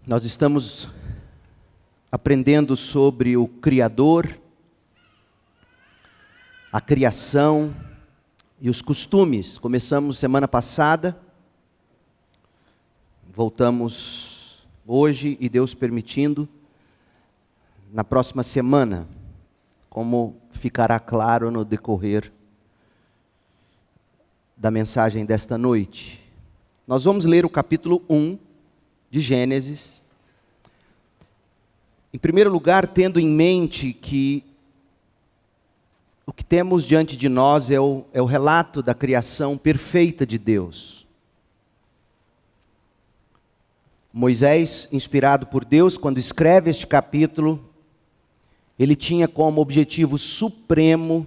Nós estamos aprendendo sobre o Criador, a criação e os costumes. Começamos semana passada, voltamos hoje e Deus permitindo, na próxima semana, como ficará claro no decorrer da mensagem desta noite. Nós vamos ler o capítulo 1 de Gênesis. Em primeiro lugar, tendo em mente que o que temos diante de nós é o relato da criação perfeita de Deus. Moisés, inspirado por Deus, quando escreve este capítulo, ele tinha como objetivo supremo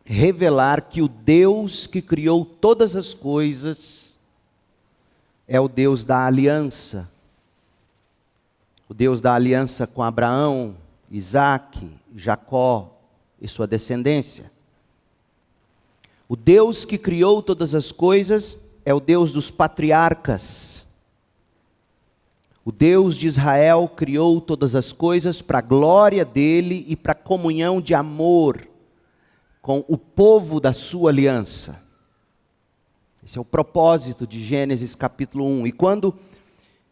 revelar que o Deus que criou todas as coisas é o Deus da aliança. O Deus da aliança com Abraão, Isaque, Jacó e sua descendência. O Deus que criou todas as coisas é o Deus dos patriarcas. O Deus de Israel criou todas as coisas para a glória dele e para a comunhão de amor com o povo da sua aliança. Esse é o propósito de Gênesis capítulo 1.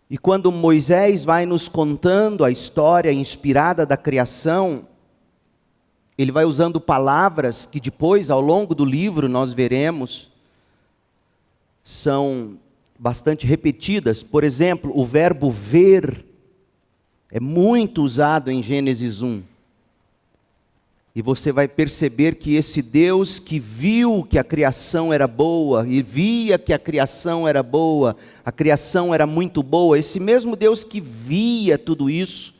E quando Moisés vai nos contando a história inspirada da criação, ele vai usando palavras que depois, ao longo do livro, nós veremos, são bastante repetidas. Por exemplo, o verbo ver é muito usado em Gênesis 1. E você vai perceber que esse Deus que viu que a criação era boa, e via que a criação era boa, a criação era muito boa, esse mesmo Deus que via tudo isso,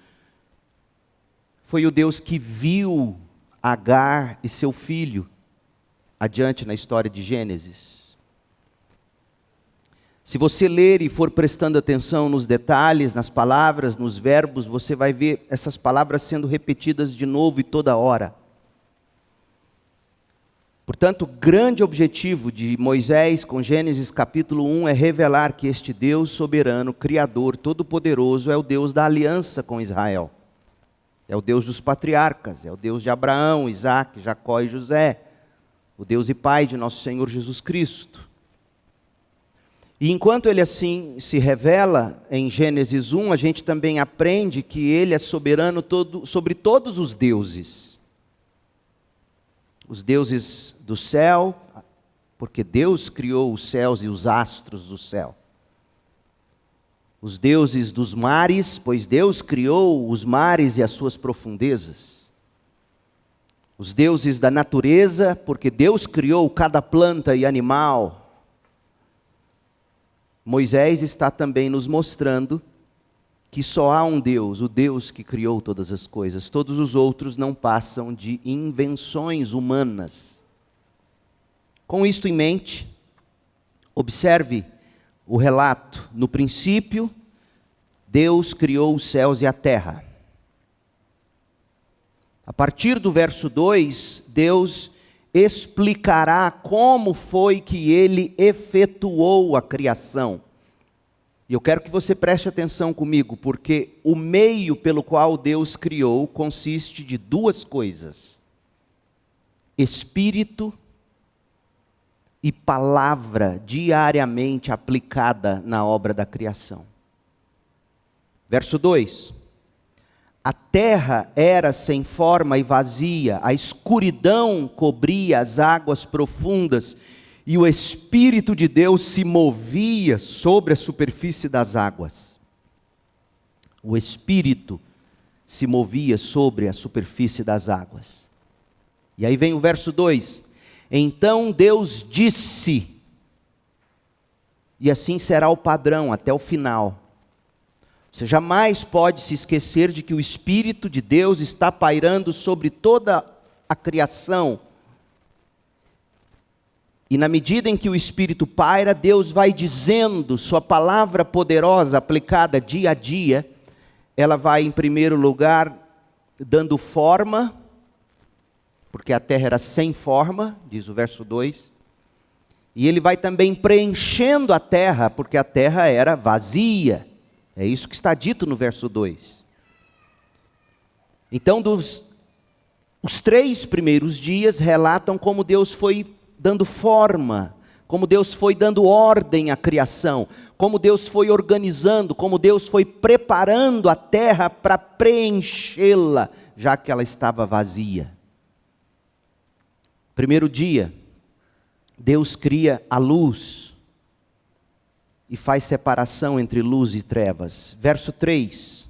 foi o Deus que viu Agar e seu filho, adiante na história de Gênesis. Se você ler e for prestando atenção nos detalhes, nas palavras, nos verbos, você vai ver essas palavras sendo repetidas de novo e toda hora. Portanto, o grande objetivo de Moisés com Gênesis capítulo 1 é revelar que este Deus soberano, Criador, Todo-Poderoso, é o Deus da aliança com Israel. É o Deus dos patriarcas, é o Deus de Abraão, Isaque, Jacó e José, o Deus e Pai de nosso Senhor Jesus Cristo. E enquanto ele assim se revela em Gênesis 1, a gente também aprende que ele é soberano sobre todos os deuses. Os deuses do céu, porque Deus criou os céus e os astros do céu. Os deuses dos mares, pois Deus criou os mares e as suas profundezas. Os deuses da natureza, porque Deus criou cada planta e animal. Moisés está também nos mostrando que só há um Deus, o Deus que criou todas as coisas. Todos os outros não passam de invenções humanas. Com isto em mente, observe o relato. No princípio, Deus criou os céus e a terra. A partir do verso 2, Deus explicará como foi que ele efetuou a criação. E eu quero que você preste atenção comigo, porque o meio pelo qual Deus criou consiste de duas coisas: Espírito e palavra diariamente aplicada na obra da criação. Verso 2: a terra era sem forma e vazia, a escuridão cobria as águas profundas, e o Espírito de Deus se movia sobre a superfície das águas. O Espírito se movia sobre a superfície das águas. E aí vem o verso 2. Então Deus disse, e assim será o padrão até o final. Você jamais pode se esquecer de que o Espírito de Deus está pairando sobre toda a criação. E na medida em que o Espírito paira, Deus vai dizendo, sua palavra poderosa, aplicada dia a dia, ela vai em primeiro lugar dando forma, porque a terra era sem forma, diz o verso 2, e ele vai também preenchendo a terra, porque a terra era vazia. É isso que está dito no verso 2. Então, os 3 primeiros dias relatam como Deus foi dando forma, como Deus foi dando ordem à criação, como Deus foi organizando, como Deus foi preparando a terra para preenchê-la, já que ela estava vazia. Primeiro dia, Deus cria a luz e faz separação entre luz e trevas. Verso 3.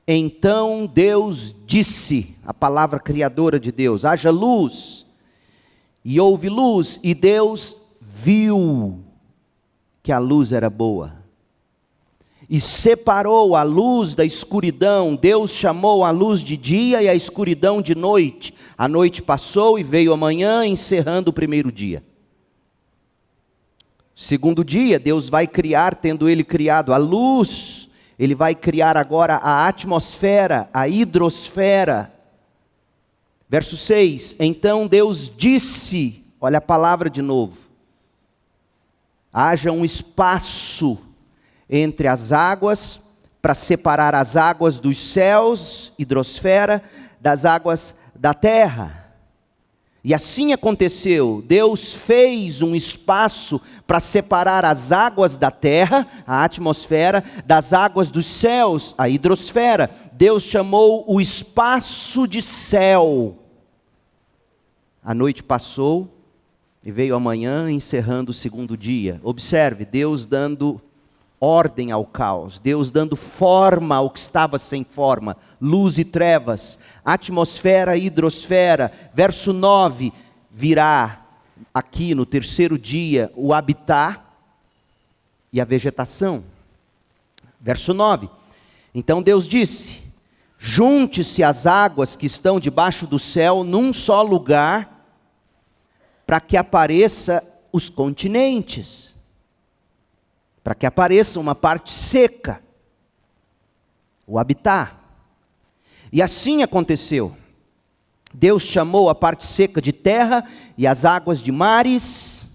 Então Deus disse, a palavra criadora de Deus, haja luz, e houve luz, e Deus viu que a luz era boa, e separou a luz da escuridão. Deus chamou a luz de dia e a escuridão de noite. A noite passou e veio a manhã, encerrando o primeiro dia. Segundo dia, Deus vai criar, tendo Ele criado a luz, Ele vai criar agora a atmosfera, a hidrosfera. Verso 6, então Deus disse, olha a palavra de novo, haja um espaço entre as águas, para separar as águas dos céus, hidrosfera, das águas da terra. E assim aconteceu, Deus fez um espaço para separar as águas da terra, a atmosfera, das águas dos céus, a hidrosfera. Deus chamou o espaço de céu. A noite passou e veio a manhã, encerrando o segundo dia. Observe, Deus dando ordem ao caos, Deus dando forma ao que estava sem forma, luz e trevas, atmosfera e hidrosfera. Verso 9, virá aqui no terceiro dia o habitat e a vegetação. Verso 9, então Deus disse, junte-se as águas que estão debaixo do céu num só lugar, para que apareça os continentes, para que apareça uma parte seca, o habitat. E assim aconteceu. Deus chamou a parte seca de terra e as águas de mares,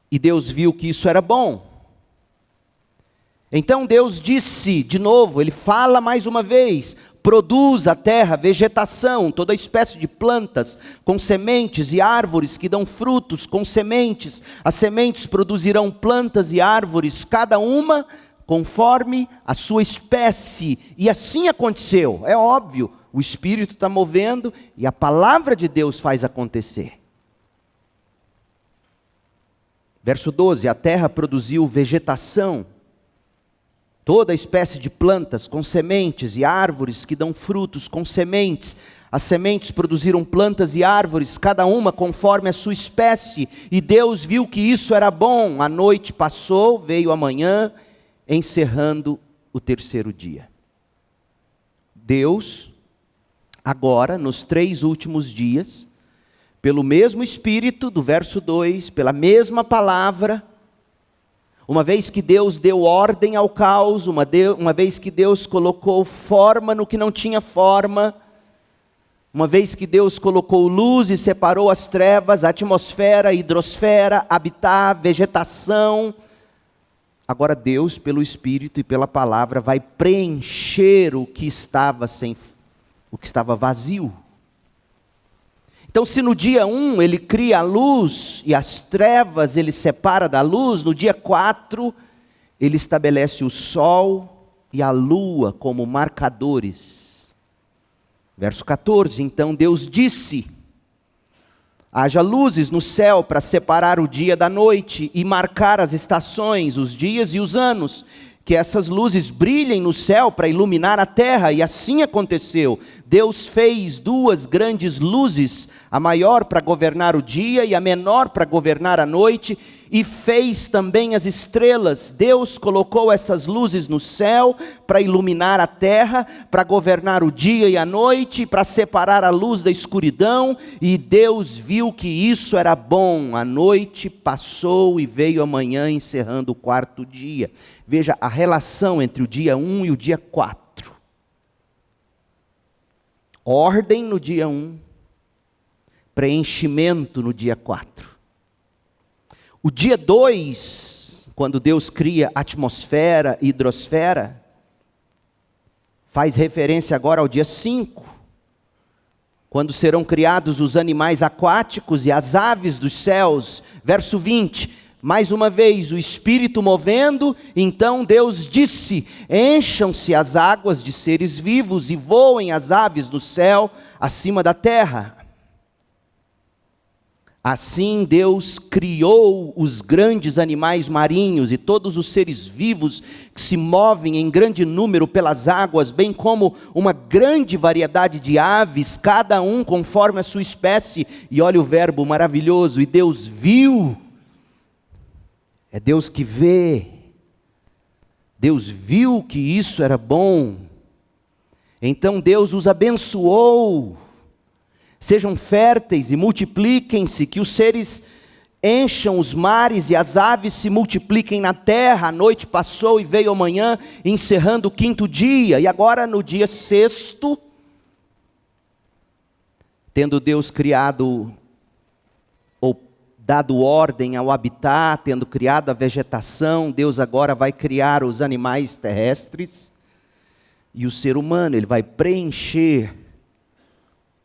e Deus viu que isso era bom. Então Deus disse, de novo, Ele fala mais uma vez, produz a terra vegetação, toda espécie de plantas, com sementes e árvores que dão frutos, com sementes. As sementes produzirão plantas e árvores, cada uma conforme a sua espécie. E assim aconteceu, é óbvio, o Espírito está movendo e a palavra de Deus faz acontecer. Verso 12, a terra produziu vegetação, toda espécie de plantas com sementes e árvores que dão frutos com sementes. As sementes produziram plantas e árvores, cada uma conforme a sua espécie. E Deus viu que isso era bom. A noite passou, veio a manhã, encerrando o terceiro dia. Deus, agora, nos 3 últimos dias, pelo mesmo Espírito do verso 2, pela mesma palavra, uma vez que Deus deu ordem ao caos, uma vez que Deus colocou forma no que não tinha forma, uma vez que Deus colocou luz e separou as trevas, atmosfera, hidrosfera, habitat, vegetação, agora Deus, pelo Espírito e pela palavra, vai preencher o que estava vazio. Então, se no dia 1 ele cria a luz e as trevas ele separa da luz, no dia 4 ele estabelece o sol e a lua como marcadores. Verso 14, então Deus disse, haja luzes no céu para separar o dia da noite e marcar as estações, os dias e os anos, que essas luzes brilhem no céu para iluminar a terra, e assim aconteceu. Deus fez 2 grandes luzes, a maior para governar o dia e a menor para governar a noite, e fez também as estrelas. Deus colocou essas luzes no céu para iluminar a terra, para governar o dia e a noite, para separar a luz da escuridão, e Deus viu que isso era bom. A noite passou e veio a manhã, encerrando o 4º dia. Veja a relação entre o dia 1 e o dia 4. Ordem no dia 1, preenchimento no dia 4. O dia 2, quando Deus cria atmosfera e hidrosfera, faz referência agora ao dia 5, quando serão criados os animais aquáticos e as aves dos céus. Verso 20, mais uma vez, o Espírito movendo, então Deus disse: encham-se as águas de seres vivos e voem as aves do céu acima da terra. Assim Deus criou os grandes animais marinhos e todos os seres vivos que se movem em grande número pelas águas, bem como uma grande variedade de aves, cada um conforme a sua espécie. E olha o verbo maravilhoso: e Deus viu. É Deus que vê. Deus viu que isso era bom. Então Deus os abençoou. Sejam férteis e multipliquem-se, que os seres encham os mares e as aves se multipliquem na terra. A noite passou e veio a manhã, encerrando o 5º dia. E agora no dia 6º, tendo Deus criado ou dado ordem ao habitat, tendo criado a vegetação, Deus agora vai criar os animais terrestres e o ser humano. Ele vai preencher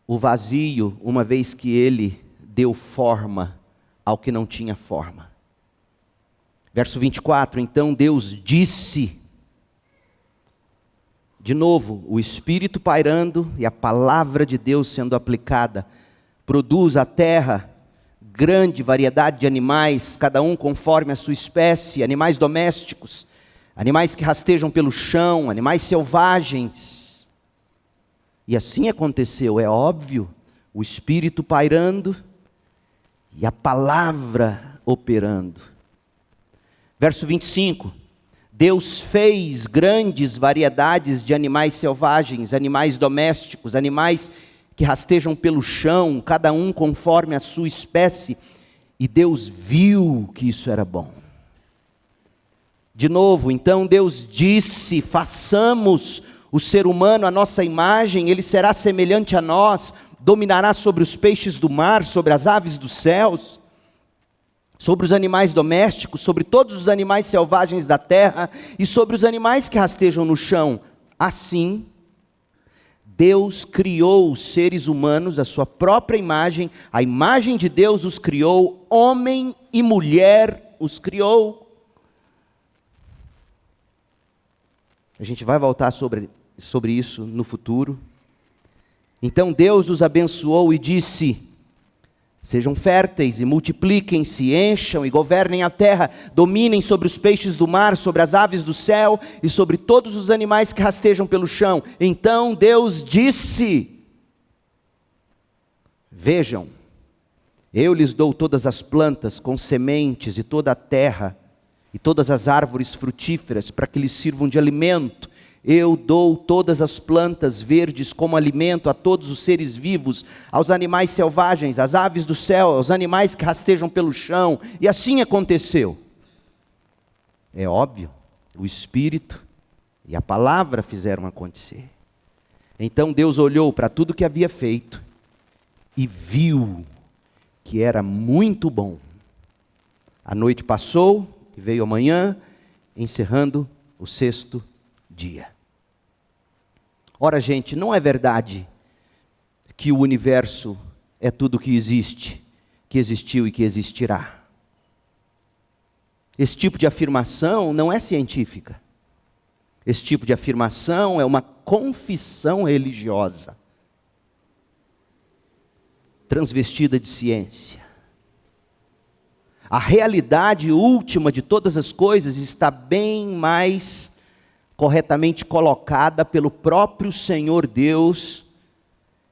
o vazio, uma vez que ele deu forma ao que não tinha forma. Verso 24, então Deus disse, de novo, o Espírito pairando e a palavra de Deus sendo aplicada, produz a terra grande variedade de animais, cada um conforme a sua espécie, animais domésticos, animais que rastejam pelo chão, animais selvagens. E assim aconteceu, é óbvio, o Espírito pairando e a palavra operando. Verso 25, Deus fez grandes variedades de animais selvagens, animais domésticos, animais que rastejam pelo chão, cada um conforme a sua espécie, e Deus viu que isso era bom. De novo, então Deus disse: façamos o ser humano à nossa imagem, ele será semelhante a nós, dominará sobre os peixes do mar, sobre as aves dos céus, sobre os animais domésticos, sobre todos os animais selvagens da terra e sobre os animais que rastejam no chão. Assim, Deus criou os seres humanos à sua própria imagem, a imagem de Deus os criou, homem e mulher os criou. A gente vai voltar sobre isso no futuro. Então Deus os abençoou e disse: sejam férteis e multipliquem-se, encham e governem a terra, dominem sobre os peixes do mar, sobre as aves do céu e sobre todos os animais que rastejam pelo chão. Então Deus disse: vejam, eu lhes dou todas as plantas com sementes e toda a terra e todas as árvores frutíferas para que lhes sirvam de alimento. Eu dou todas as plantas verdes como alimento a todos os seres vivos, aos animais selvagens, às aves do céu, aos animais que rastejam pelo chão. E assim aconteceu. É óbvio, o Espírito e a palavra fizeram acontecer. Então Deus olhou para tudo que havia feito e viu que era muito bom. A noite passou e veio a manhã, encerrando o 6º dia. Ora, gente, não é verdade que o universo é tudo que existe, que existiu e que existirá. Esse tipo de afirmação não é científica. Esse tipo de afirmação é uma confissão religiosa, transvestida de ciência. A realidade última de todas as coisas está bem mais corretamente colocada pelo próprio Senhor Deus,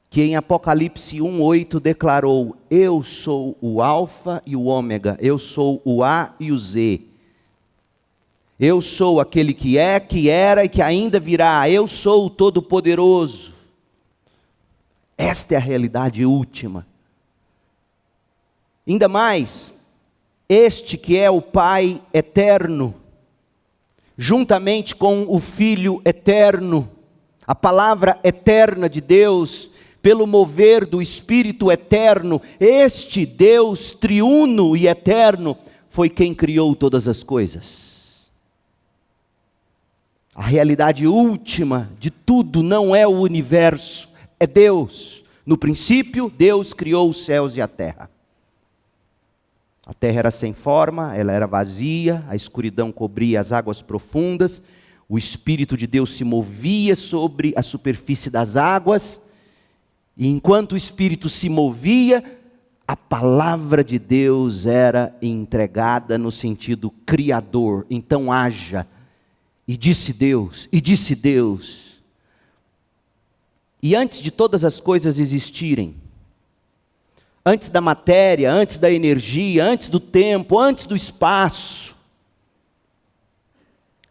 que em Apocalipse 1:8 declarou: eu sou o alfa e o ômega, eu sou o A e o Z. Eu sou aquele que é, que era e que ainda virá, eu sou o Todo-Poderoso. Esta é a realidade última. Ainda mais, este que é o Pai eterno, juntamente com o Filho eterno, a palavra eterna de Deus, pelo mover do Espírito eterno, este Deus triuno e eterno, foi quem criou todas as coisas. A realidade última de tudo não é o universo, é Deus. No princípio, Deus criou os céus e a terra. A terra era sem forma, ela era vazia, a escuridão cobria as águas profundas, o Espírito de Deus se movia sobre a superfície das águas, e enquanto o Espírito se movia, a palavra de Deus era entregada no sentido criador. Então haja, e disse Deus, e disse Deus. E antes de todas as coisas existirem, antes da matéria, antes da energia, antes do tempo, antes do espaço,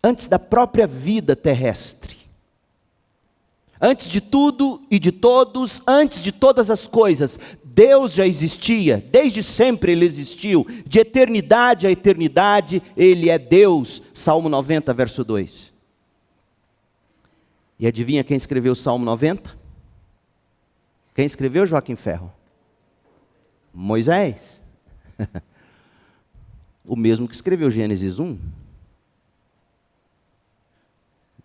antes da própria vida terrestre, antes de tudo e de todos, antes de todas as coisas, Deus já existia, desde sempre Ele existiu, de eternidade a eternidade, Ele é Deus. Salmo 90, verso 2. E adivinha quem escreveu o Salmo 90? Quem escreveu, Joaquim Ferro? Moisés. O mesmo que escreveu Gênesis 1.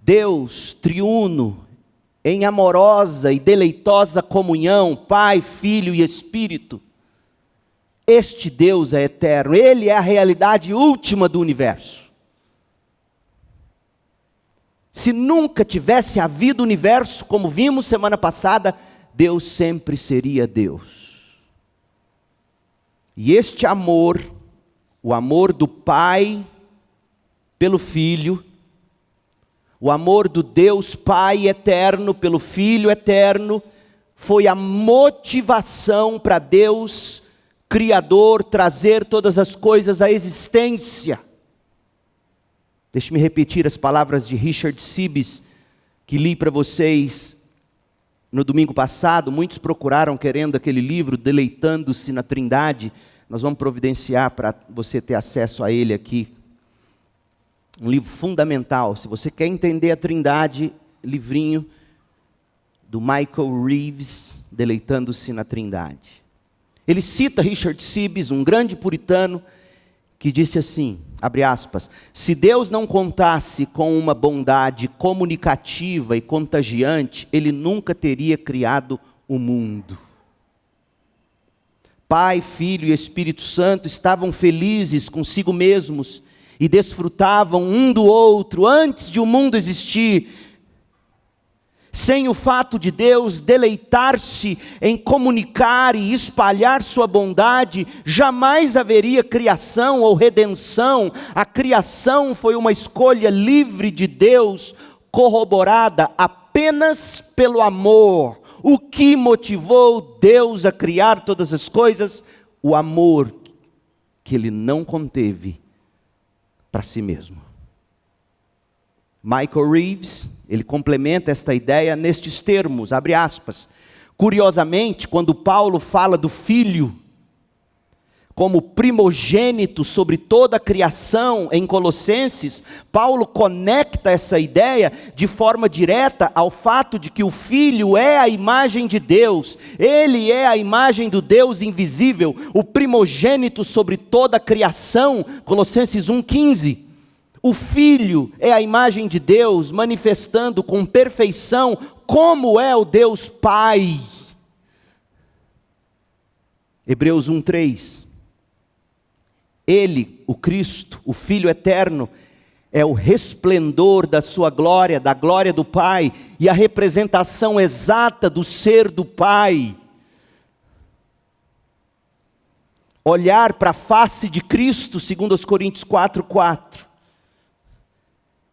Deus triuno, em amorosa e deleitosa comunhão, Pai, Filho e Espírito. Este Deus é eterno, Ele é a realidade última do universo. Se nunca tivesse havido universo, como vimos semana passada, Deus sempre seria Deus. E este amor, o amor do Pai pelo Filho, o amor do Deus Pai eterno pelo Filho eterno, foi a motivação para Deus, Criador, trazer todas as coisas à existência. Deixe-me repetir as palavras de Richard Sibbes, que li para vocês no domingo passado. Muitos procuraram querendo aquele livro, Deleitando-se na Trindade. Nós vamos providenciar para você ter acesso a ele aqui. Um livro fundamental. Se você quer entender a Trindade, livrinho do Michael Reeves, Deleitando-se na Trindade. Ele cita Richard Sibbes, um grande puritano, que disse assim, abre aspas, se Deus não contasse com uma bondade comunicativa e contagiante, Ele nunca teria criado o mundo. Pai, Filho e Espírito Santo estavam felizes consigo mesmos e desfrutavam um do outro antes de o mundo existir. Sem o fato de Deus deleitar-se em comunicar e espalhar sua bondade, jamais haveria criação ou redenção. A criação foi uma escolha livre de Deus, corroborada apenas pelo amor. O que motivou Deus a criar todas as coisas? O amor que Ele não conteve para si mesmo. Michael Reeves, ele complementa esta ideia nestes termos, abre aspas. Curiosamente, quando Paulo fala do Filho como primogênito sobre toda a criação em Colossenses, Paulo conecta essa ideia de forma direta ao fato de que o Filho é a imagem de Deus, Ele é a imagem do Deus invisível, o primogênito sobre toda a criação, Colossenses 1,15. O Filho é a imagem de Deus, manifestando com perfeição como é o Deus Pai. Hebreus 1,3. Ele, o Cristo, o Filho eterno, é o resplendor da sua glória, da glória do Pai, e a representação exata do ser do Pai. Olhar para a face de Cristo, segundo os Coríntios 4,4.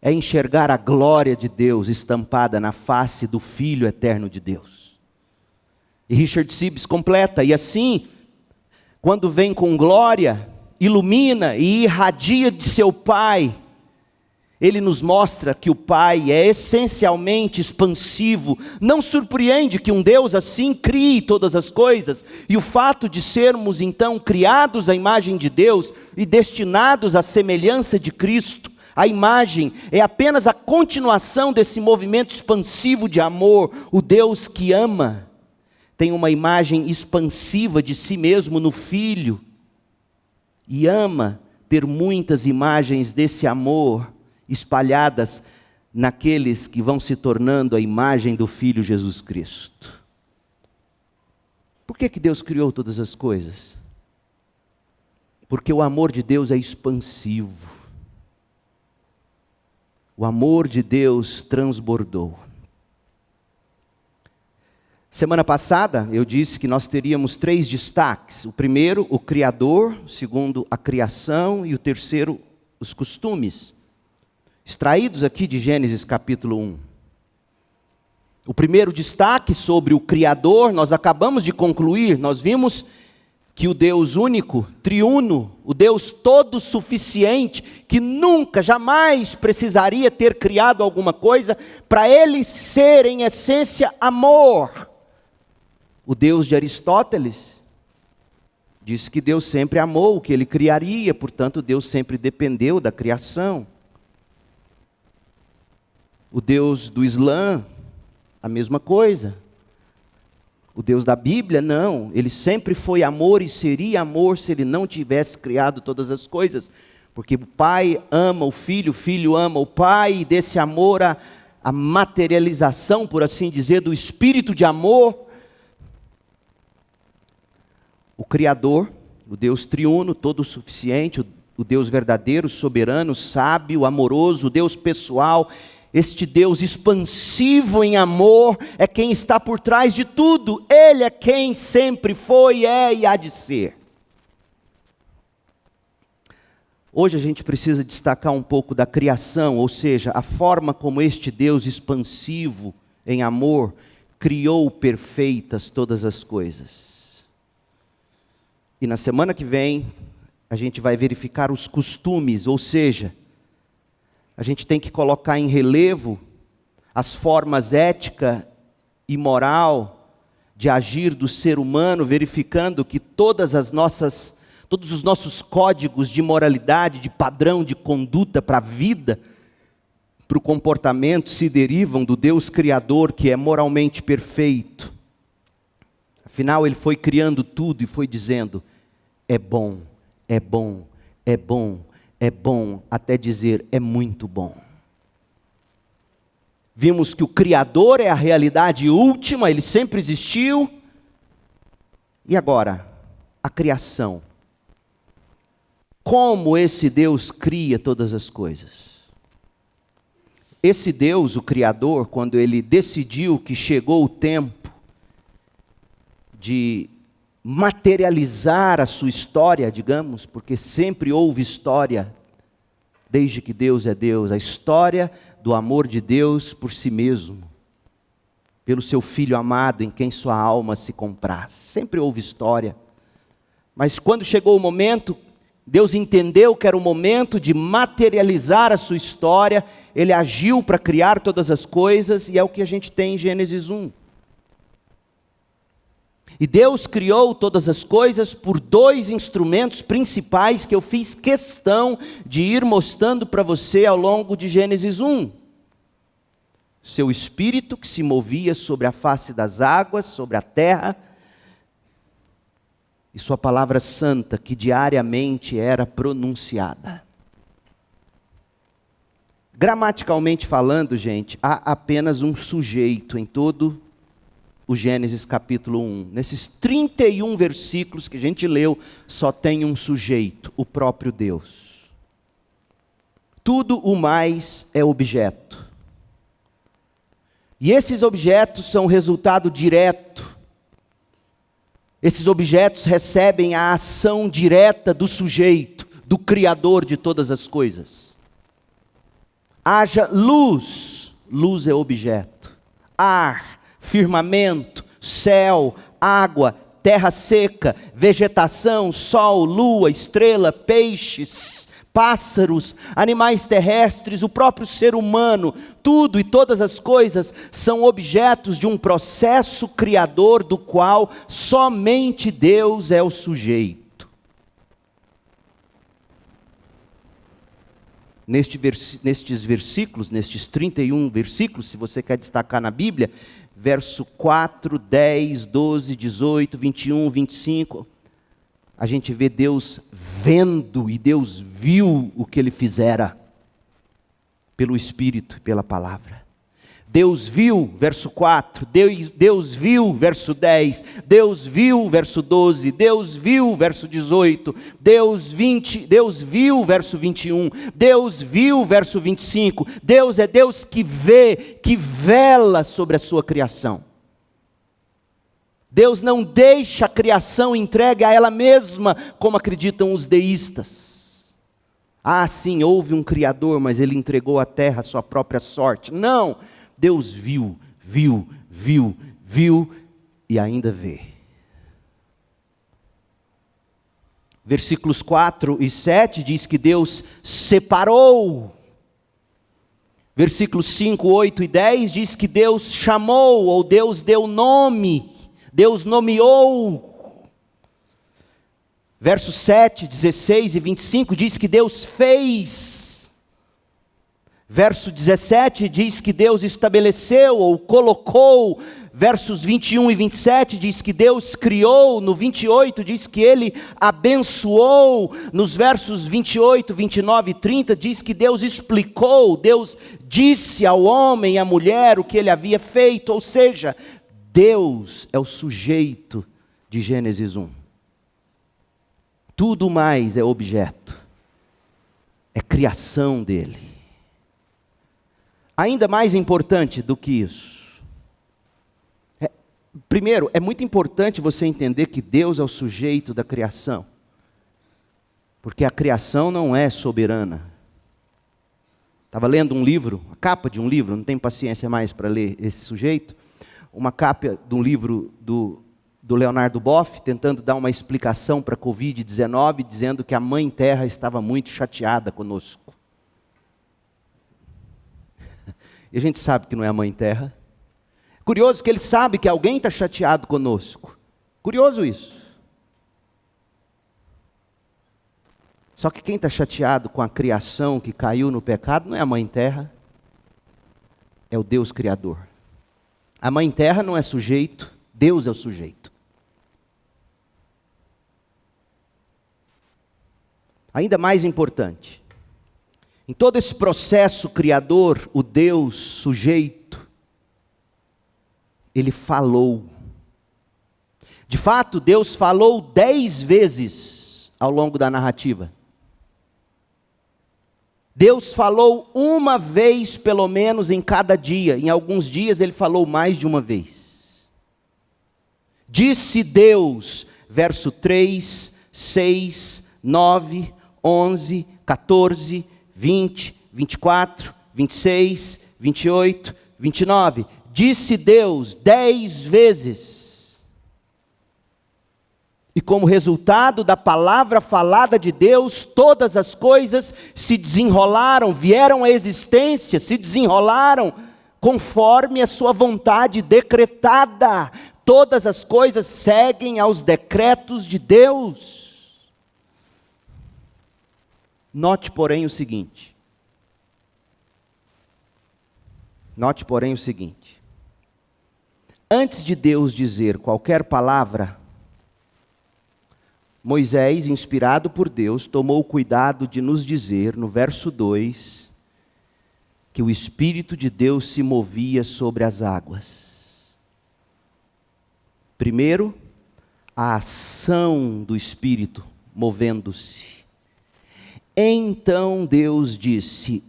É enxergar a glória de Deus estampada na face do Filho eterno de Deus. E Richard Sibbes completa, e assim, quando vem com glória, ilumina e irradia de seu Pai, Ele nos mostra que o Pai é essencialmente expansivo. Não surpreende que um Deus assim crie todas as coisas, e o fato de sermos então criados à imagem de Deus e destinados à semelhança de Cristo, a imagem é apenas a continuação desse movimento expansivo de amor. O Deus que ama tem uma imagem expansiva de si mesmo no Filho, e ama ter muitas imagens desse amor espalhadas naqueles que vão se tornando a imagem do Filho Jesus Cristo. Por que Deus criou todas as coisas? Porque o amor de Deus é expansivo. O amor de Deus transbordou. Semana passada eu disse que nós teríamos 3 destaques. O primeiro, o Criador. O segundo, a criação. E o terceiro, os costumes. Extraídos aqui de Gênesis capítulo 1. O primeiro destaque sobre o Criador, nós acabamos de concluir. Nós vimos que o Deus único, triuno, o Deus todo suficiente, que nunca, jamais precisaria ter criado alguma coisa, para ele ser em essência amor. O Deus de Aristóteles disse que Deus sempre amou o que ele criaria, portanto Deus sempre dependeu da criação. O Deus do Islã, a mesma coisa. O Deus da Bíblia, não. Ele sempre foi amor e seria amor se ele não tivesse criado todas as coisas. Porque o Pai ama o Filho ama o Pai, e desse amor a materialização, por assim dizer, do Espírito de amor. O Criador, o Deus triuno, todo suficiente, o Deus verdadeiro, soberano, sábio, amoroso, o Deus pessoal. Este Deus expansivo em amor é quem está por trás de tudo. Ele é quem sempre foi, é e há de ser. Hoje a gente precisa destacar um pouco da criação, ou seja, a forma como este Deus expansivo em amor criou perfeitas todas as coisas. E na semana que vem a gente vai verificar os costumes, ou seja, a gente tem que colocar em relevo as formas ética e moral de agir do ser humano, verificando que todos os nossos códigos de moralidade, de padrão de conduta para a vida, para o comportamento, se derivam do Deus Criador, que é moralmente perfeito. Afinal, Ele foi criando tudo e foi dizendo, é bom, é bom, é bom. É bom, até dizer, é muito bom. Vimos que o Criador é a realidade última, Ele sempre existiu. E agora, a criação. Como esse Deus cria todas as coisas? Esse Deus, o Criador, quando Ele decidiu que chegou o tempo de materializar a sua história, digamos, porque sempre houve história, desde que Deus é Deus, a história do amor de Deus por si mesmo, pelo seu Filho amado em quem sua alma se compraz. Sempre houve história, mas quando chegou o momento, Deus entendeu que era o momento de materializar a sua história, Ele agiu para criar todas as coisas, e é o que a gente tem em Gênesis 1. E Deus criou todas as coisas por 2 instrumentos principais que eu fiz questão de ir mostrando para você ao longo de Gênesis 1. Seu Espírito que se movia sobre a face das águas, sobre a terra, e sua palavra santa que diariamente era pronunciada. Gramaticalmente falando, gente, há apenas um sujeito em todo o Gênesis capítulo 1. Nesses 31 versículos que a gente leu, só tem um sujeito, o próprio Deus. Tudo o mais é objeto. E esses objetos são resultado direto. Esses objetos recebem a ação direta do sujeito, do Criador de todas as coisas. Haja luz, luz é objeto. Ar, firmamento, céu, água, terra seca, vegetação, sol, lua, estrela, peixes, pássaros, animais terrestres, o próprio ser humano, tudo e todas as coisas são objetos de um processo criador do qual somente Deus é o sujeito. Nestes versículos, nestes 31 versículos, se você quer destacar na Bíblia, verso 4, 10, 12, 18, 21, 25, a gente vê Deus vendo, e Deus viu o que ele fizera, pelo Espírito e pela palavra. Deus viu, verso 4, Deus viu, verso 10, Deus viu, verso 12, Deus viu, verso 18, Deus viu, verso 21, Deus viu, verso 25, Deus é Deus que vê, que vela sobre a sua criação. Deus não deixa a criação entregue a ela mesma, como acreditam os deístas. Ah, sim, houve um Criador, mas ele entregou à terra a sua própria sorte. Não! Deus viu e ainda vê. Versículos 4 e 7 diz que Deus separou. Versículos 5, 8 e 10 diz que Deus chamou, ou Deus deu nome, Deus nomeou. Versos 7, 16 e 25 diz que Deus fez. Verso 17 diz que Deus estabeleceu ou colocou. Versos 21 e 27 diz que Deus criou. No 28 diz que Ele abençoou. Nos versos 28, 29 e 30 diz que Deus explicou. Deus disse ao homem e à mulher o que Ele havia feito. Ou seja, Deus é o sujeito de Gênesis 1. Tudo mais é objeto. É criação dEle. Ainda mais importante do que isso. Primeiro, é muito importante você entender que Deus é o sujeito da criação. Porque a criação não é soberana. Estava lendo um livro, a capa de um livro, não tenho paciência mais para ler esse sujeito. Uma capa de um livro do Leonardo Boff, tentando dar uma explicação para a Covid-19, dizendo que a Mãe Terra estava muito chateada conosco. E a gente sabe que não é a Mãe Terra. Curioso que ele sabe que alguém está chateado conosco. Curioso isso. Só que quem está chateado com a criação que caiu no pecado não é a Mãe Terra. É o Deus Criador. A Mãe Terra não é sujeito, Deus é o sujeito. Ainda mais importante. Em todo esse processo criador, o Deus sujeito, Ele falou. De fato, Deus falou 10 vezes ao longo da narrativa. Deus falou uma vez, pelo menos, em cada dia. Em alguns dias, Ele falou mais de uma vez. Disse Deus, verso 3, 6, 9, 11, 14, 20, 24, 26, 28, 29. Disse Deus 10 vezes. E como resultado da palavra falada de Deus, todas as coisas se desenrolaram, vieram à existência, se desenrolaram conforme a sua vontade decretada. Todas as coisas seguem aos decretos de Deus. Note, porém, o seguinte. Antes de Deus dizer qualquer palavra, Moisés, inspirado por Deus, tomou o cuidado de nos dizer, no verso 2, que o Espírito de Deus se movia sobre as águas. Primeiro, a ação do Espírito movendo-se. Então Deus disse,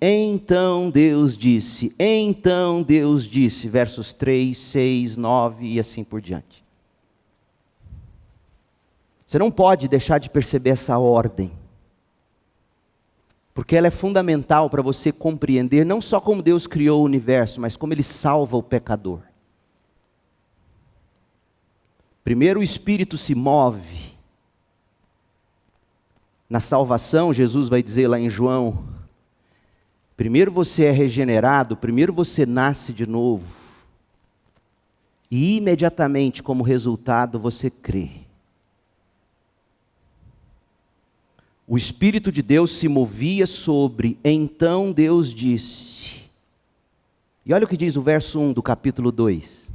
versos 3, 6, 9 e assim por diante. Você não pode deixar de perceber essa ordem, porque ela é fundamental para você compreender não só como Deus criou o universo, mas como Ele salva o pecador. Primeiro o Espírito se move. Na salvação, Jesus vai dizer lá em João, primeiro você é regenerado, primeiro você nasce de novo, e imediatamente como resultado você crê. O Espírito de Deus se movia sobre, então Deus disse, e olha o que diz o verso 1 do capítulo 2,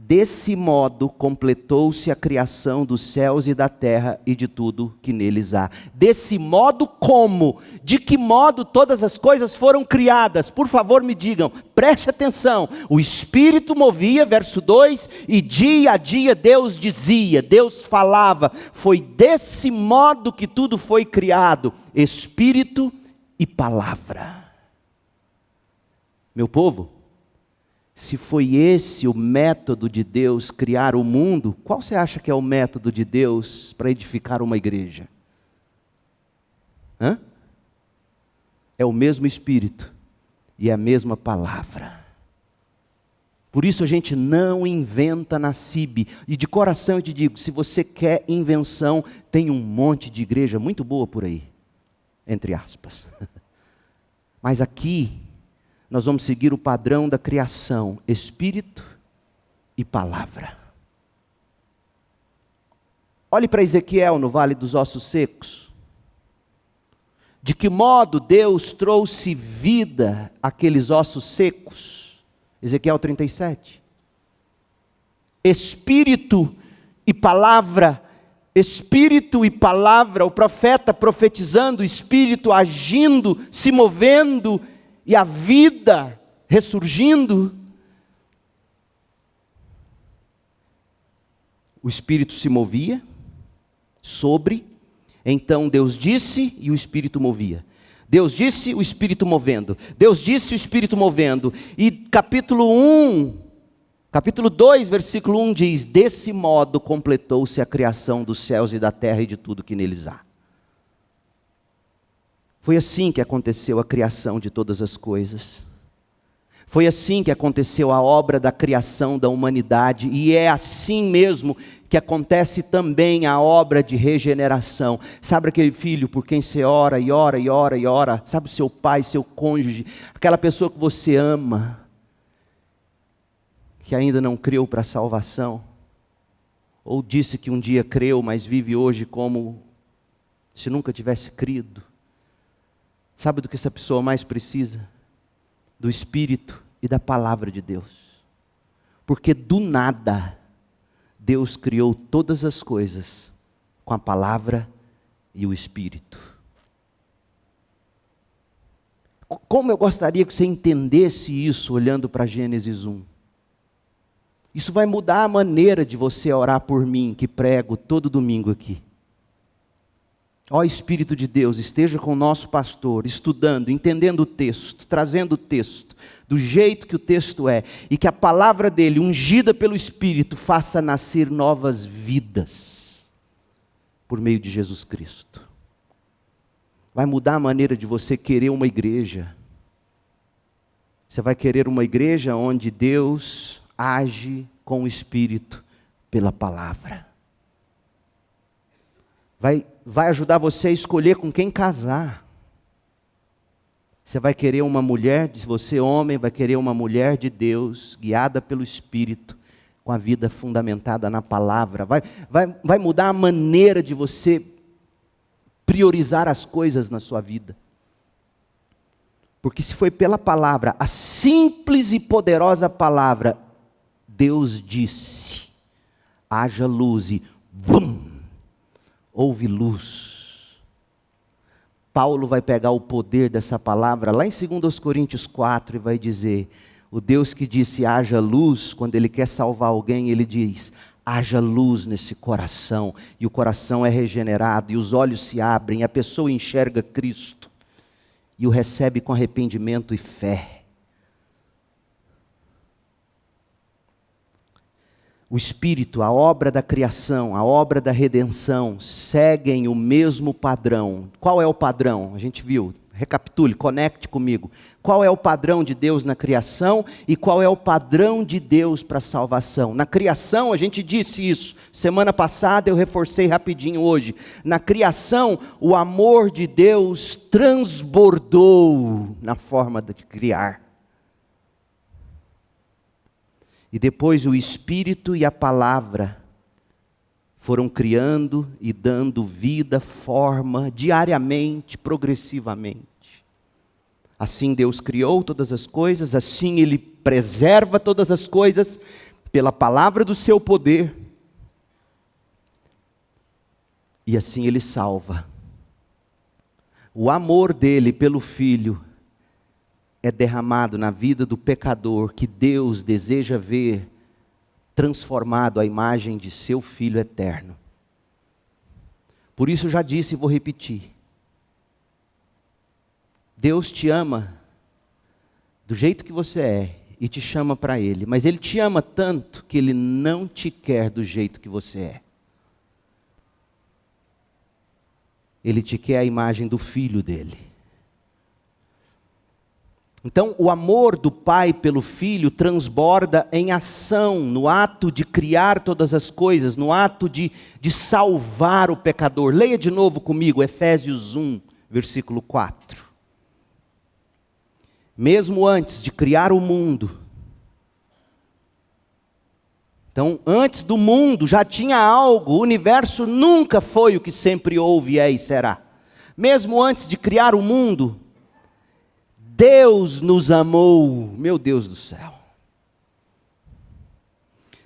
Desse modo completou-se a criação dos céus e da terra e de tudo que neles há. Desse modo como? De que modo todas as coisas foram criadas? Por favor me digam, preste atenção. O Espírito movia, verso 2, e dia a dia Deus dizia, Deus falava. Foi desse modo que tudo foi criado, Espírito e palavra. Meu povo, se foi esse o método de Deus criar o mundo, qual você acha que é o método de Deus para edificar uma igreja? É o mesmo Espírito e a mesma palavra. Por isso a gente não inventa na CIB. E de coração eu te digo, se você quer invenção, tem um monte de igreja muito boa por aí. Entre aspas. Mas aqui nós vamos seguir o padrão da criação, Espírito e palavra. Olhe para Ezequiel no Vale dos Ossos Secos. De que modo Deus trouxe vida àqueles ossos secos? Ezequiel 37. Espírito e palavra, Espírito e palavra, o profeta profetizando, o Espírito agindo, se movendo, e a vida ressurgindo. O Espírito se movia sobre, então Deus disse e o Espírito movia. Deus disse, o Espírito movendo. Deus disse, o Espírito movendo. E capítulo 2, versículo 1 diz, desse modo completou-se a criação dos céus e da terra e de tudo que neles há. Foi assim que aconteceu a criação de todas as coisas. Foi assim que aconteceu a obra da criação da humanidade. E é assim mesmo que acontece também a obra de regeneração. Sabe aquele filho por quem você ora e ora e ora e ora? Sabe o seu pai, seu cônjuge, aquela pessoa que você ama, que ainda não creu para a salvação? Ou disse que um dia creu, mas vive hoje como se nunca tivesse crido? Sabe do que essa pessoa mais precisa? Do Espírito e da palavra de Deus. Porque do nada, Deus criou todas as coisas com a palavra e o Espírito. Como eu gostaria que você entendesse isso olhando para Gênesis 1. Isso vai mudar a maneira de você orar por mim, que prego todo domingo aqui. Ó Espírito de Deus, esteja com o nosso pastor, estudando, entendendo o texto, trazendo o texto, do jeito que o texto é, e que a palavra dele, ungida pelo Espírito, faça nascer novas vidas, por meio de Jesus Cristo. Vai mudar a maneira de você querer uma igreja. Você vai querer uma igreja onde Deus age com o Espírito pela palavra. Vai ajudar você a escolher com quem casar. Você vai querer uma mulher, você homem, vai querer uma mulher de Deus, guiada pelo Espírito, com a vida fundamentada na palavra. Vai mudar a maneira de você priorizar as coisas na sua vida. Porque se foi pela palavra, a simples e poderosa palavra, Deus disse, haja luz e bum! Houve luz. Paulo vai pegar o poder dessa palavra lá em 2 Coríntios 4 e vai dizer, o Deus que disse haja luz, quando Ele quer salvar alguém, Ele diz, haja luz nesse coração, e o coração é regenerado, e os olhos se abrem, e a pessoa enxerga Cristo, e o recebe com arrependimento e fé. O Espírito, a obra da criação, a obra da redenção, seguem o mesmo padrão. Qual é o padrão? A gente viu, recapitule, conecte comigo. Qual é o padrão de Deus na criação e qual é o padrão de Deus para a salvação? Na criação, a gente disse isso. Semana passada eu reforcei rapidinho hoje. Na criação, o amor de Deus transbordou na forma de criar. E depois o Espírito e a palavra foram criando e dando vida, forma, diariamente, progressivamente. Assim Deus criou todas as coisas, assim Ele preserva todas as coisas, pela palavra do seu poder, e assim Ele salva. O amor dele pelo Filho é derramado na vida do pecador que Deus deseja ver transformado à imagem de seu Filho eterno. Por isso eu já disse e vou repetir. Deus te ama do jeito que você é e te chama para Ele, mas Ele te ama tanto que Ele não te quer do jeito que você é. Ele te quer a imagem do Filho dele. Então, o amor do Pai pelo Filho transborda em ação, no ato de criar todas as coisas, no ato de salvar o pecador. Leia de novo comigo, Efésios 1, versículo 4. Mesmo antes de criar o mundo, então, antes do mundo já tinha algo, o universo nunca foi o que sempre houve, é e será. Mesmo antes de criar o mundo, Deus nos amou, meu Deus do céu.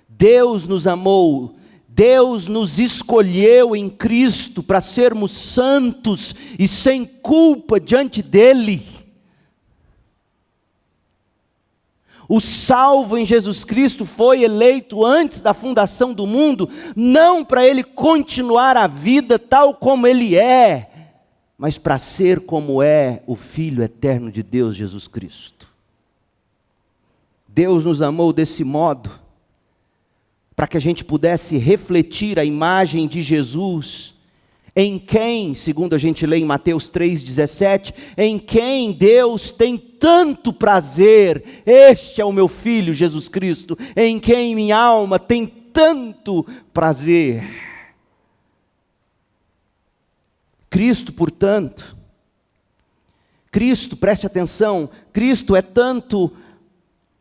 Deus nos amou, Deus nos escolheu em Cristo para sermos santos e sem culpa diante dEle. O salvo em Jesus Cristo foi eleito antes da fundação do mundo, não para ele continuar a vida tal como ele é, mas para ser como é o Filho eterno de Deus, Jesus Cristo. Deus nos amou desse modo, para que a gente pudesse refletir a imagem de Jesus, em quem, segundo a gente lê em Mateus 3,17, em quem Deus tem tanto prazer, este é o meu Filho Jesus Cristo, em quem minha alma tem tanto prazer. Cristo, portanto, preste atenção, Cristo é tanto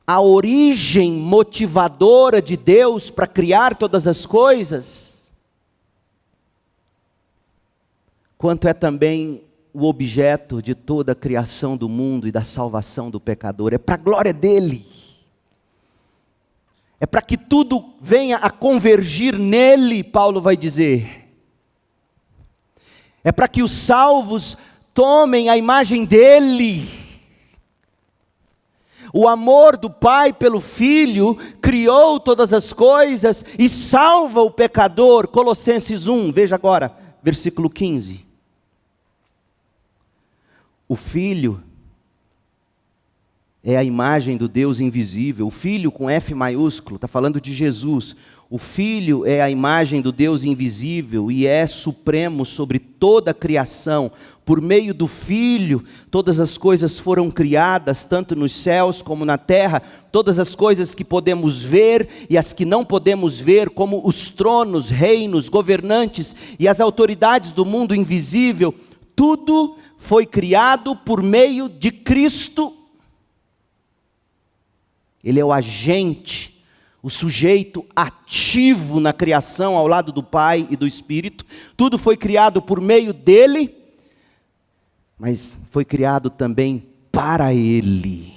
a origem motivadora de Deus para criar todas as coisas, quanto é também o objeto de toda a criação do mundo e da salvação do pecador. É para a glória dele. É para que tudo venha a convergir nele, Paulo vai dizer. É para que os salvos tomem a imagem dele. O amor do Pai pelo Filho criou todas as coisas e salva o pecador. Colossenses 1, veja agora, versículo 15. O Filho é a imagem do Deus invisível. O Filho com F maiúsculo, está falando de Jesus. O Filho é a imagem do Deus invisível e é supremo sobre toda a criação. Por meio do Filho, todas as coisas foram criadas, tanto nos céus como na terra. Todas as coisas que podemos ver e as que não podemos ver, como os tronos, reinos, governantes e as autoridades do mundo invisível, tudo foi criado por meio de Cristo. Ele é o agente, o sujeito ativo na criação ao lado do Pai e do Espírito. Tudo foi criado por meio dele, mas foi criado também para ele.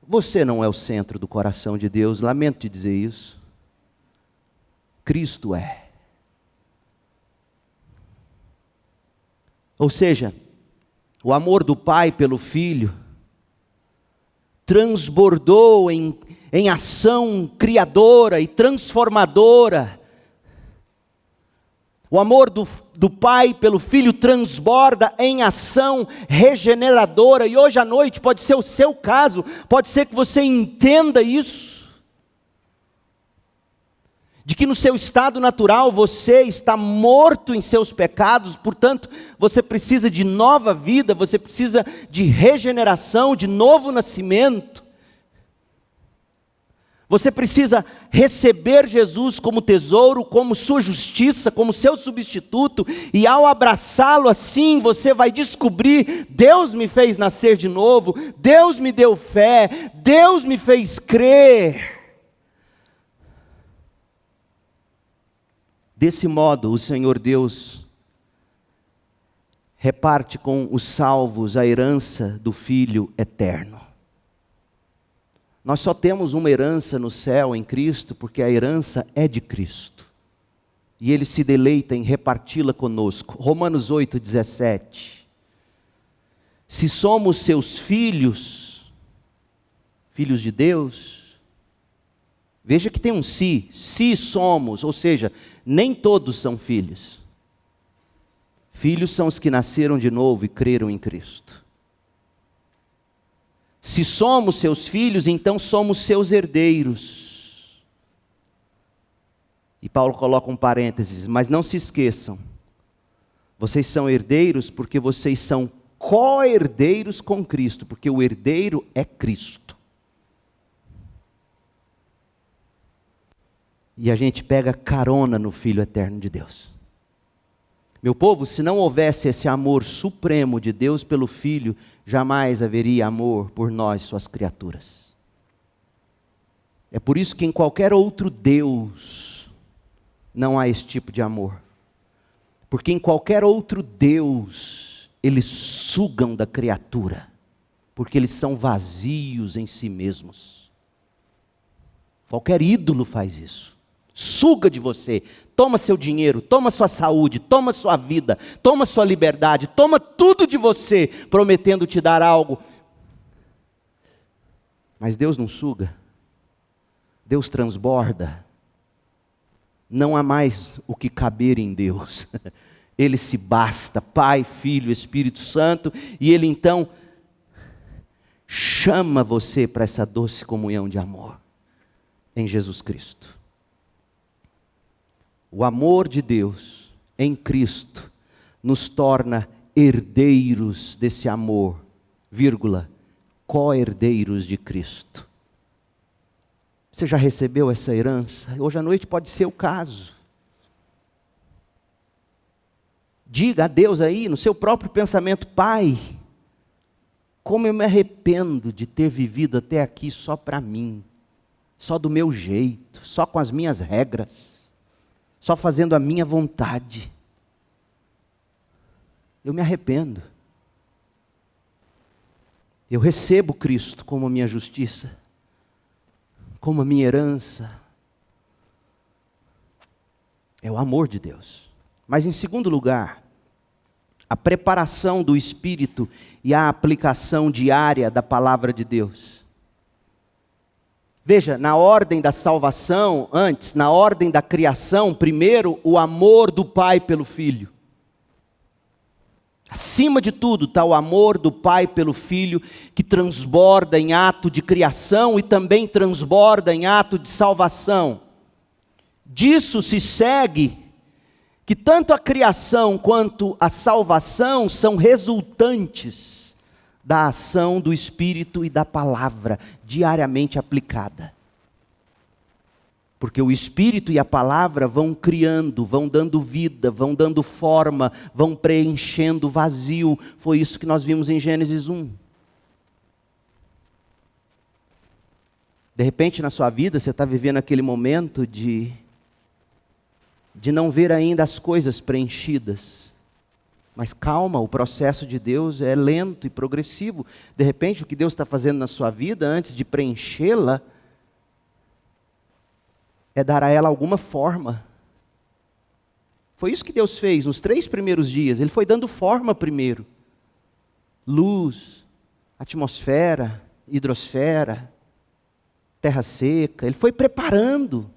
Você não é o centro do coração de Deus, lamento te dizer isso. Cristo é. Ou seja, o amor do Pai pelo Filho transbordou em ação criadora e transformadora. O amor do Pai pelo Filho transborda em ação regeneradora. E hoje à noite pode ser o seu caso, pode ser que você entenda isso. De que no seu estado natural você está morto em seus pecados, portanto, você precisa de nova vida, você precisa de regeneração, de novo nascimento. Você precisa receber Jesus como tesouro, como sua justiça, como seu substituto, e ao abraçá-lo assim, você vai descobrir: Deus me fez nascer de novo, Deus me deu fé, Deus me fez crer. Desse modo, o Senhor Deus reparte com os salvos a herança do Filho eterno. Nós só temos uma herança no céu em Cristo, porque a herança é de Cristo. E Ele se deleita em reparti-la conosco. Romanos 8:17. Se somos seus filhos, filhos de Deus, veja que tem um se somos, ou seja, nem todos são filhos. Filhos são os que nasceram de novo e creram em Cristo. Se somos seus filhos, então somos seus herdeiros. E Paulo coloca um parênteses, mas não se esqueçam, vocês são herdeiros porque vocês são co-herdeiros com Cristo, porque o herdeiro é Cristo. E a gente pega carona no Filho eterno de Deus. Meu povo, se não houvesse esse amor supremo de Deus pelo Filho, jamais haveria amor por nós, suas criaturas. É por isso que em qualquer outro Deus não há esse tipo de amor. Porque em qualquer outro Deus eles sugam da criatura, porque eles são vazios em si mesmos. Qualquer ídolo faz isso. Suga de você, toma seu dinheiro, toma sua saúde, toma sua vida, toma sua liberdade, toma tudo de você, prometendo te dar algo. Mas Deus não suga, Deus transborda. Não há mais o que caber em Deus. Ele se basta, Pai, Filho, Espírito Santo, e Ele então chama você para essa doce comunhão de amor em Jesus Cristo. O amor de Deus em Cristo nos torna herdeiros desse amor, co-herdeiros de Cristo. Você já recebeu essa herança? Hoje à noite pode ser o caso. Diga a Deus aí, no seu próprio pensamento: Pai, como eu me arrependo de ter vivido até aqui só para mim, só do meu jeito, só com as minhas regras, só fazendo a minha vontade. Eu me arrependo. Eu recebo Cristo como a minha justiça, como a minha herança. É o amor de Deus. Mas em segundo lugar, a preparação do Espírito e a aplicação diária da palavra de Deus. Veja, na ordem da salvação, antes, na ordem da criação, primeiro o amor do Pai pelo Filho. Acima de tudo está o amor do Pai pelo Filho, que transborda em ato de criação e também transborda em ato de salvação. Disso se segue que tanto a criação quanto a salvação são resultantes da ação do Espírito e da palavra diariamente aplicada. Porque o Espírito e a palavra vão criando, vão dando vida, vão dando forma, vão preenchendo o vazio. Foi isso que nós vimos em Gênesis 1. De repente na sua vida você está vivendo aquele momento de não ver ainda as coisas preenchidas. Mas calma, o processo de Deus é lento e progressivo. De repente o que Deus está fazendo na sua vida, antes de preenchê-la, é dar a ela alguma forma. Foi isso que Deus fez nos 3 primeiros dias. Ele foi dando forma primeiro. Luz, atmosfera, hidrosfera, terra seca. Ele foi preparando.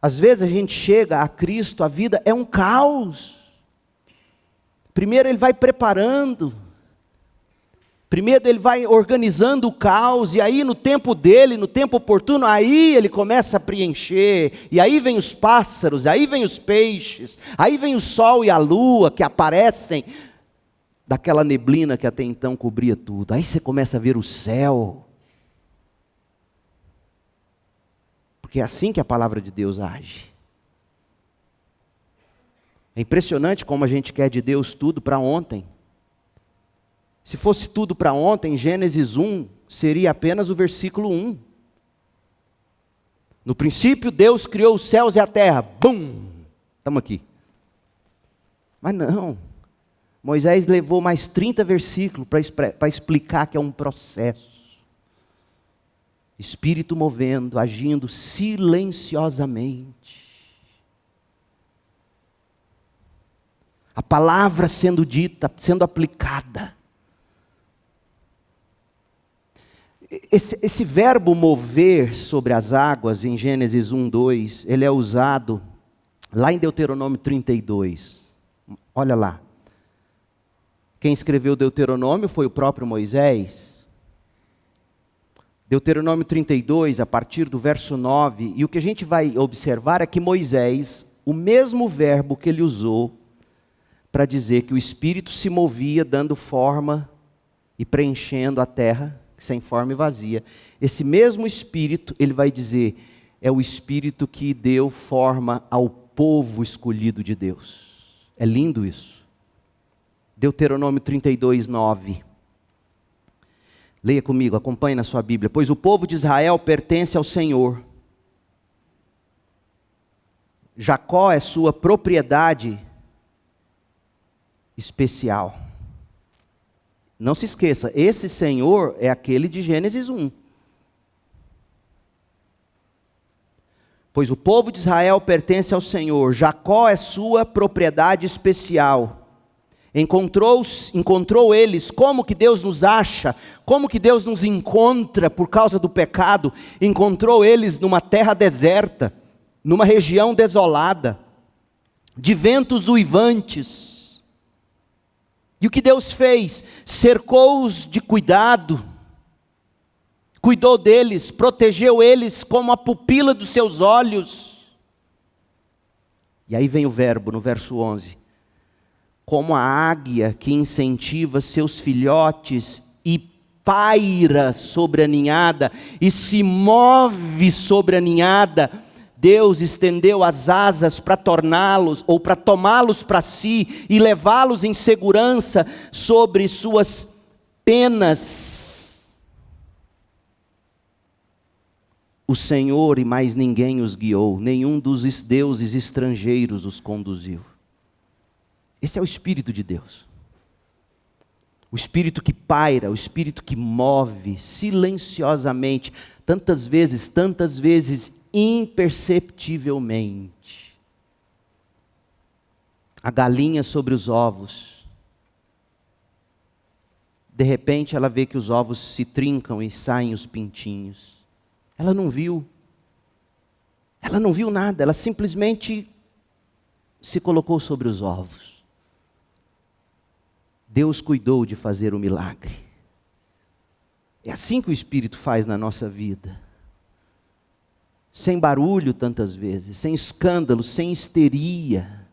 Às vezes a gente chega a Cristo, a vida é um caos. Primeiro Ele vai preparando. Primeiro Ele vai organizando o caos, e aí no tempo dele, no tempo oportuno, aí Ele começa a preencher, e aí vem os pássaros, aí vem os peixes, aí vem o sol e a lua que aparecem daquela neblina que até então cobria tudo. Aí você começa a ver o céu. Porque é assim que a palavra de Deus age. É impressionante como a gente quer de Deus tudo para ontem. Se fosse tudo para ontem, Gênesis 1 seria apenas o versículo 1. No princípio Deus criou os céus e a terra. Bum! Estamos aqui. Mas não. Moisés levou mais 30 versículos para explicar que é um processo. Espírito movendo, agindo silenciosamente. A palavra sendo dita, sendo aplicada. Esse verbo mover sobre as águas, em Gênesis 1, 2, ele é usado lá em Deuteronômio 32. Olha lá. Quem escreveu Deuteronômio foi o próprio Moisés. Deuteronômio 32, a partir do verso 9. E o que a gente vai observar é que Moisés, o mesmo verbo que ele usou para dizer que o Espírito se movia dando forma e preenchendo a terra, sem forma e vazia. Esse mesmo Espírito, ele vai dizer, é o Espírito que deu forma ao povo escolhido de Deus. É lindo isso. Deuteronômio 32, 9. Leia comigo, acompanhe na sua Bíblia. Pois o povo de Israel pertence ao Senhor. Jacó é sua propriedade especial. Não se esqueça, esse Senhor é aquele de Gênesis 1. Pois o povo de Israel pertence ao Senhor, Jacó é sua propriedade especial. Encontrou eles, como que Deus nos acha, como que Deus nos encontra por causa do pecado, encontrou eles numa terra deserta, numa região desolada, de ventos uivantes. E o que Deus fez? Cercou-os de cuidado, cuidou deles, protegeu eles como a pupila dos seus olhos. E aí vem o verbo no verso 11. Como a águia que incentiva seus filhotes e paira sobre a ninhada, e se move sobre a ninhada, Deus estendeu as asas para torná-los, ou para tomá-los para si, e levá-los em segurança sobre suas penas. O Senhor e mais ninguém os guiou, nenhum dos deuses estrangeiros os conduziu. Esse é o Espírito de Deus. O Espírito que paira, o Espírito que move silenciosamente, tantas vezes, imperceptivelmente. A galinha sobre os ovos. De repente ela vê que os ovos se trincam e saem os pintinhos. Ela não viu. Ela não viu nada, ela simplesmente se colocou sobre os ovos. Deus cuidou de fazer o milagre. É assim que o Espírito faz na nossa vida. Sem barulho tantas vezes, sem escândalo, sem histeria.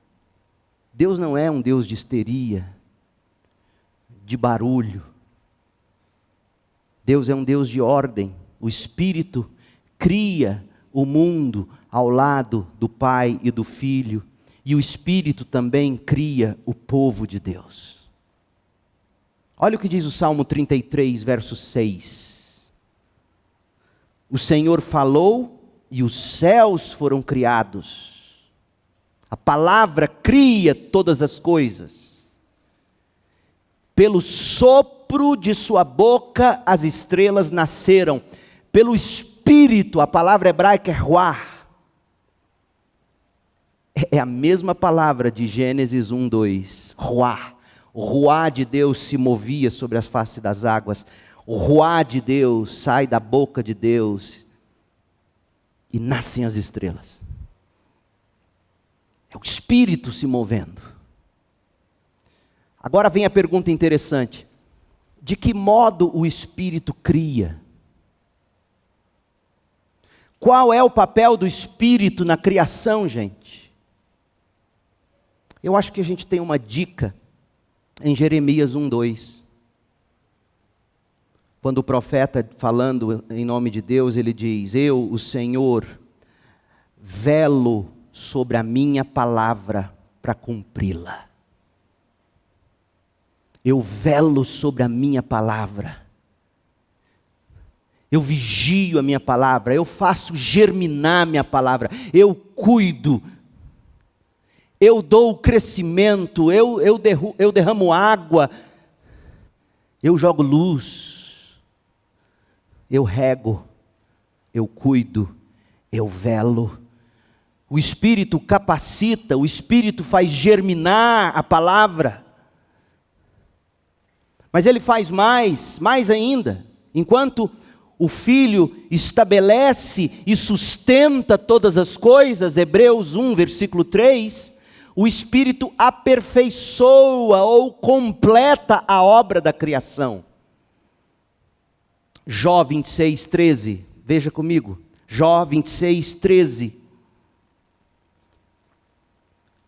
Deus não é um Deus de histeria, de barulho. Deus é um Deus de ordem. O Espírito cria o mundo ao lado do Pai e do Filho. E o Espírito também cria o povo de Deus. Olha o que diz o Salmo 33, verso 6. O Senhor falou e os céus foram criados. A palavra cria todas as coisas. Pelo sopro de sua boca as estrelas nasceram. Pelo Espírito, a palavra hebraica é ruach. É a mesma palavra de Gênesis 1, 2. Ruach. O ruá de Deus se movia sobre as faces das águas. O ruá de Deus sai da boca de Deus e nascem as estrelas. É o Espírito se movendo. Agora vem a pergunta interessante. De que modo o Espírito cria? Qual é o papel do Espírito na criação, gente? Eu acho que a gente tem uma dica em Jeremias 1, 2. Quando o profeta, falando em nome de Deus, ele diz: eu, o Senhor, velo sobre a minha palavra para cumpri-la. Eu velo sobre a minha palavra. Eu vigio a minha palavra, eu faço germinar a minha palavra, eu cuido, eu dou o crescimento, eu derramo água, eu jogo luz, eu rego, eu cuido, eu velo. O Espírito capacita, o Espírito faz germinar a palavra. Mas Ele faz mais ainda. Enquanto o Filho estabelece e sustenta todas as coisas, Hebreus 1, versículo 3, o Espírito aperfeiçoa ou completa a obra da criação. Jó 26, 13, veja comigo, Jó 26, 13.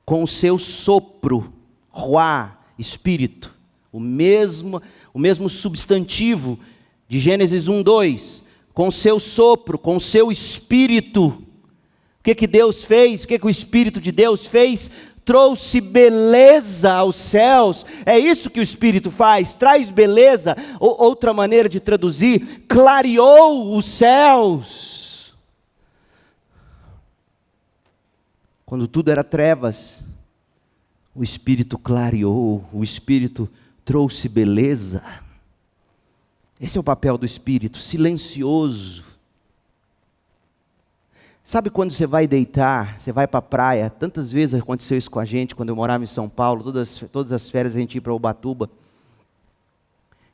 Com o seu sopro, ruá, Espírito, o mesmo substantivo de Gênesis 1, 2, com o seu sopro, com o seu Espírito, o que Deus fez? O que o Espírito de Deus fez? Trouxe beleza aos céus. É isso que o Espírito faz, traz beleza. Outra maneira de traduzir, clareou os céus. Quando tudo era trevas, o Espírito clareou, o Espírito trouxe beleza. Esse é o papel do Espírito, silencioso. Sabe quando você vai deitar, você vai para a praia? Tantas vezes aconteceu isso com a gente, quando eu morava em São Paulo, todas as férias a gente ia para Ubatuba.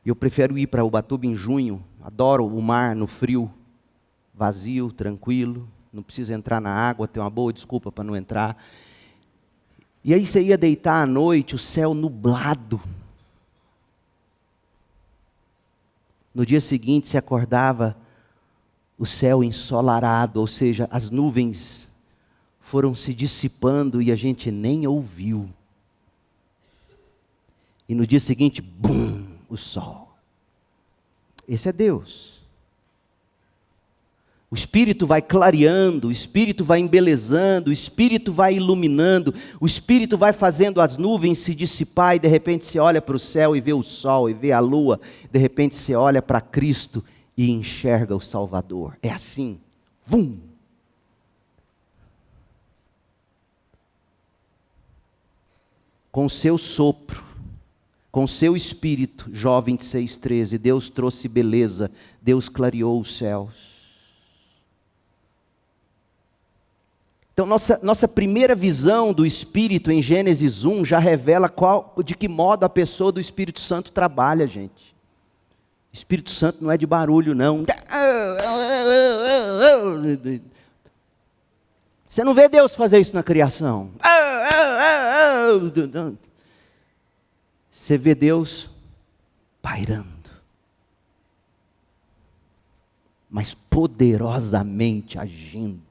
E eu prefiro ir para Ubatuba em junho, adoro o mar no frio, vazio, tranquilo, não precisa entrar na água, tem uma boa desculpa para não entrar. E aí você ia deitar à noite, o céu nublado. No dia seguinte você acordava, o céu ensolarado, ou seja, as nuvens foram se dissipando e a gente nem ouviu. E no dia seguinte, bum, o sol. Esse é Deus. O Espírito vai clareando, o Espírito vai embelezando, o Espírito vai iluminando, o Espírito vai fazendo as nuvens se dissipar e de repente você olha para o céu e vê o sol e vê a lua, de repente você olha para Cristo e enxerga o Salvador. É assim, vum. Com o seu sopro, com o seu Espírito, Jó 26, 13, Deus trouxe beleza, Deus clareou os céus. Então, nossa primeira visão do Espírito em Gênesis 1 já revela de que modo a pessoa do Espírito Santo trabalha, gente. Espírito Santo não é de barulho, não. Você não vê Deus fazer isso na criação. Você vê Deus pairando, mas poderosamente agindo.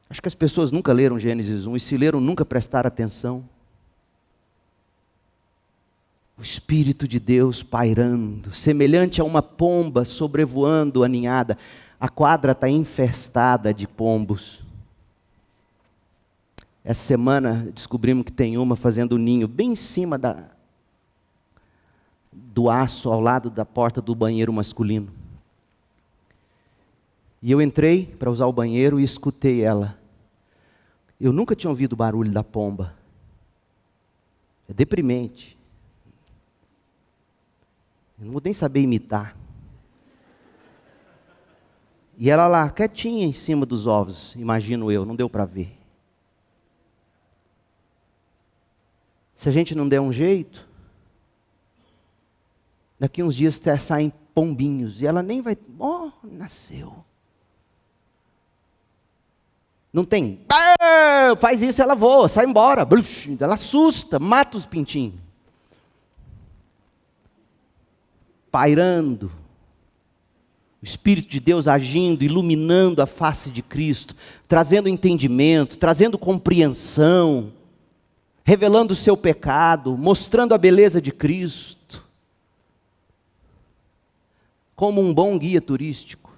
Acho que as pessoas nunca leram Gênesis 1 e se leram nunca prestaram atenção. O Espírito de Deus pairando, semelhante a uma pomba sobrevoando a ninhada. A quadra está infestada de pombos. Essa semana descobrimos que tem uma fazendo ninho bem em cima do aço, ao lado da porta do banheiro masculino. E eu entrei para usar o banheiro e escutei ela. Eu nunca tinha ouvido o barulho da pomba. É deprimente. Eu não vou nem saber imitar. E ela lá, quietinha em cima dos ovos, imagino eu, não deu para ver. Se a gente não der um jeito, daqui uns dias saem pombinhos, e ela nem vai, nasceu. Não tem, faz isso, ela voa, sai embora, ela assusta, mata os pintinhos. Pairando, o Espírito de Deus agindo, iluminando a face de Cristo, trazendo entendimento, trazendo compreensão, revelando o seu pecado, mostrando a beleza de Cristo, como um bom guia turístico.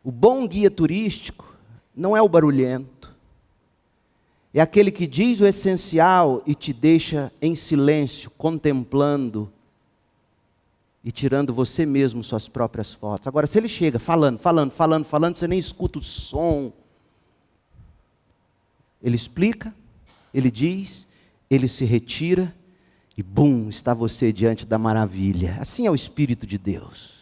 O bom guia turístico não é o barulhento, é aquele que diz o essencial e te deixa em silêncio, contemplando e tirando você mesmo suas próprias fotos. Agora, se ele chega falando, você nem escuta o som. Ele explica, ele diz, ele se retira e bum, está você diante da maravilha. Assim é o Espírito de Deus.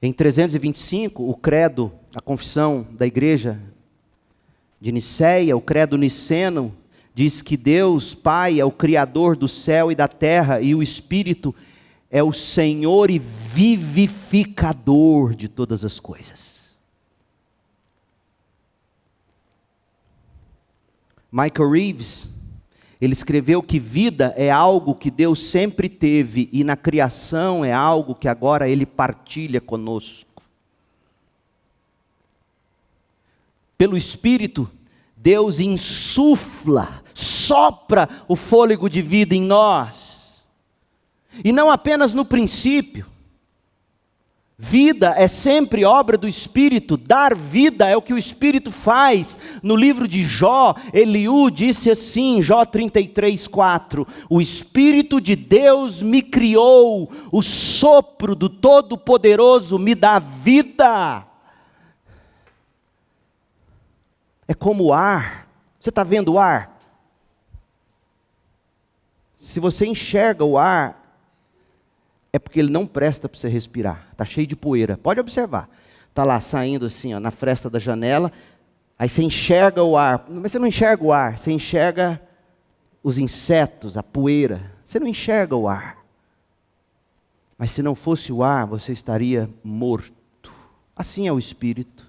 Em 325, o credo, a confissão da igreja de Nicéia, o credo niceno, diz que Deus Pai é o Criador do céu e da terra, e o Espírito é o Senhor e vivificador de todas as coisas. Michael Reeves, ele escreveu que vida é algo que Deus sempre teve, e na criação é algo que agora Ele partilha conosco. Pelo Espírito, Deus insufla, sopra o fôlego de vida em nós. E não apenas no princípio. Vida é sempre obra do Espírito, dar vida é o que o Espírito faz. No livro de Jó, Eliú disse assim, Jó 33:4, o Espírito de Deus me criou, o sopro do Todo-Poderoso me dá vida. É como o ar. Você está vendo o ar? Se você enxerga o ar, é porque ele não presta para você respirar. Está cheio de poeira. Pode observar. Está lá saindo assim, ó, na fresta da janela. Aí você enxerga o ar. Mas você não enxerga o ar. Você enxerga os insetos, a poeira. Você não enxerga o ar. Mas se não fosse o ar, você estaria morto. Assim é o Espírito.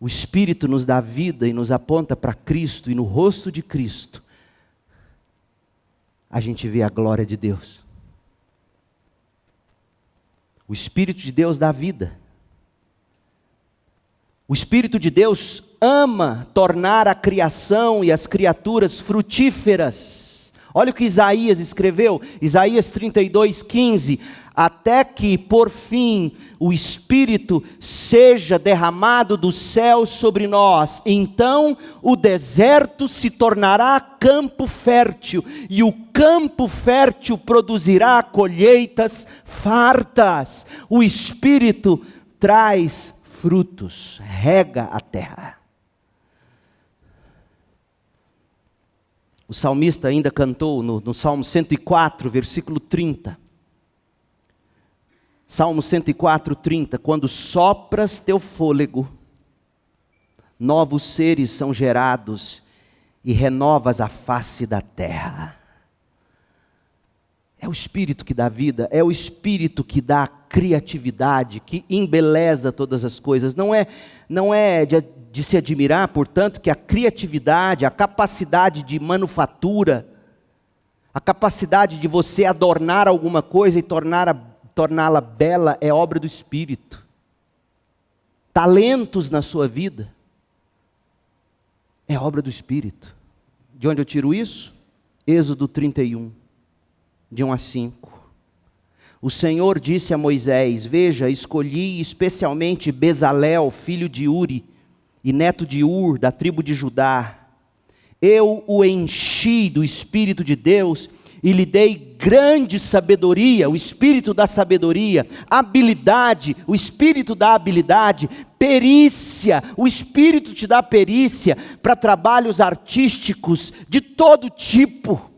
O Espírito nos dá vida e nos aponta para Cristo, e no rosto de Cristo a gente vê a glória de Deus. O Espírito de Deus dá vida. O Espírito de Deus ama tornar a criação e as criaturas frutíferas. Olha o que Isaías escreveu, Isaías 32:15. Até que, por fim, o Espírito seja derramado do céu sobre nós. Então o deserto se tornará campo fértil, e o campo fértil produzirá colheitas fartas. O Espírito traz frutos, rega a terra. O salmista ainda cantou no Salmo 104, versículo 30. Salmo 104, 30. Quando sopras teu fôlego, novos seres são gerados e renovas a face da terra. É o Espírito que dá vida, é o Espírito que dá criatividade, que embeleza todas as coisas. Não é de se admirar, portanto, que a criatividade, a capacidade de manufatura, a capacidade de você adornar alguma coisa e torná-la bela é obra do Espírito. Talentos na sua vida é obra do Espírito. De onde eu tiro isso? Êxodo 31, de 1 a 5. O Senhor disse a Moisés: veja, escolhi especialmente Bezalel, filho de Uri, e neto de Ur, da tribo de Judá. Eu o enchi do Espírito de Deus e lhe dei grande sabedoria, o Espírito da sabedoria, habilidade, o Espírito da habilidade, perícia, o Espírito te dá perícia para trabalhos artísticos de todo tipo,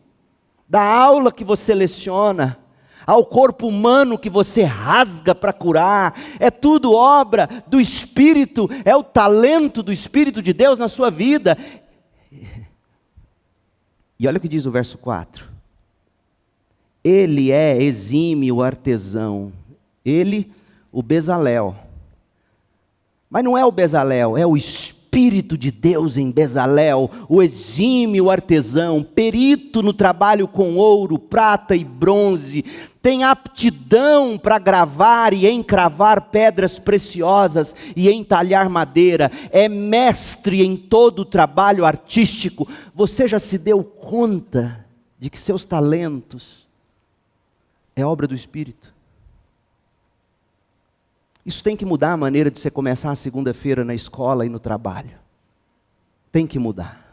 da aula que você leciona, ao corpo humano que você rasga para curar, é tudo obra do Espírito, é o talento do Espírito de Deus na sua vida. E olha o que diz o verso 4. Ele é exímio artesão, ele, o Bezalel. Mas não é o Bezalel, é o Espírito de Deus em Bezalel, o exímio artesão, perito no trabalho com ouro, prata e bronze, tem aptidão para gravar e encravar pedras preciosas e entalhar madeira, é mestre em todo o trabalho artístico. Você já se deu conta de que seus talentos é obra do Espírito? Isso tem que mudar a maneira de você começar a segunda-feira na escola e no trabalho. Tem que mudar.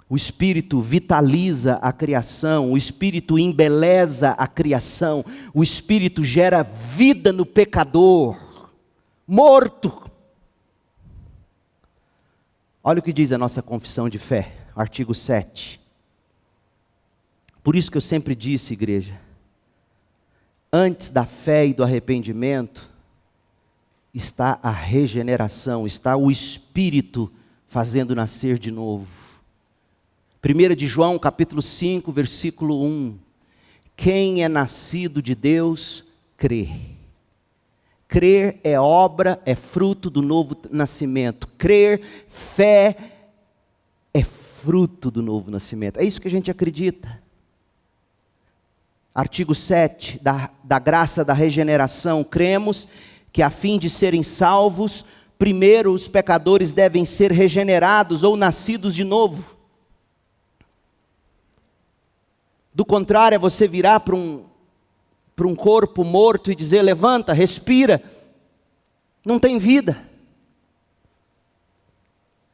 O Espírito vitaliza a criação, o Espírito embeleza a criação, o Espírito gera vida no pecador, morto. Olha o que diz a nossa confissão de fé, artigo 7. Por isso que eu sempre disse, igreja, antes da fé e do arrependimento, está a regeneração, está o Espírito fazendo nascer de novo. 1 de João, capítulo 5, versículo 1. Quem é nascido de Deus, crê. Crer é obra, é fruto do novo nascimento. Crer, fé, é fruto do novo nascimento. É isso que a gente acredita. Artigo 7 da graça da regeneração. Cremos que a fim de serem salvos, primeiro os pecadores devem ser regenerados ou nascidos de novo. Do contrário, é você virar para um corpo morto e dizer: levanta, respira. Não tem vida.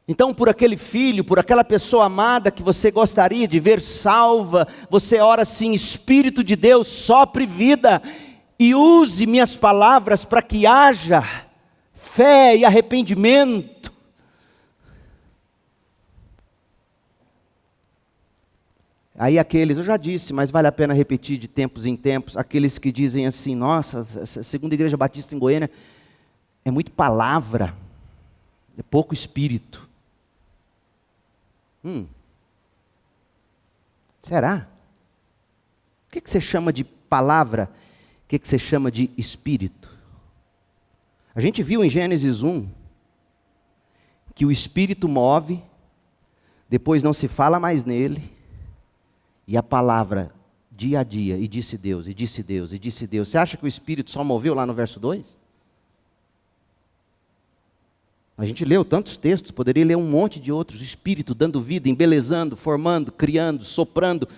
Então, por aquele filho, por aquela pessoa amada que você gostaria de ver salva, você ora assim: Espírito de Deus, sopre vida e use minhas palavras para que haja fé e arrependimento. Aí aqueles, eu já disse, mas vale a pena repetir de tempos em tempos, aqueles que dizem assim: nossa, a segunda igreja batista em Goiânia é muito palavra, é pouco espírito. Será? O que você chama de palavra? O que você chama de espírito? A gente viu em Gênesis 1 que o espírito move, depois não se fala mais nele, e a palavra dia a dia, e disse Deus, e disse Deus, e disse Deus. Você acha que o espírito só moveu lá no verso 2? A gente leu tantos textos, poderia ler um monte de outros. O Espírito dando vida, embelezando, formando, criando, soprando.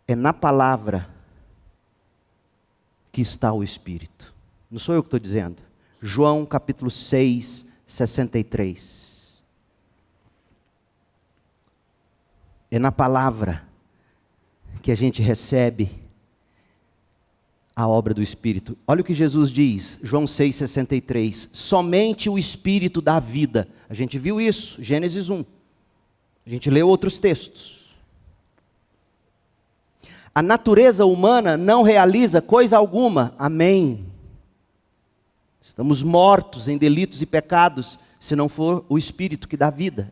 É na palavra que está o Espírito. Não sou eu que estou dizendo. João capítulo 6, 63. É na palavra que a gente recebe a obra do Espírito. Olha o que Jesus diz, João 6,63. Somente o Espírito dá vida. A gente viu isso, Gênesis 1. A gente leu outros textos. A natureza humana não realiza coisa alguma. Amém. Estamos mortos em delitos e pecados, se não for o Espírito que dá vida.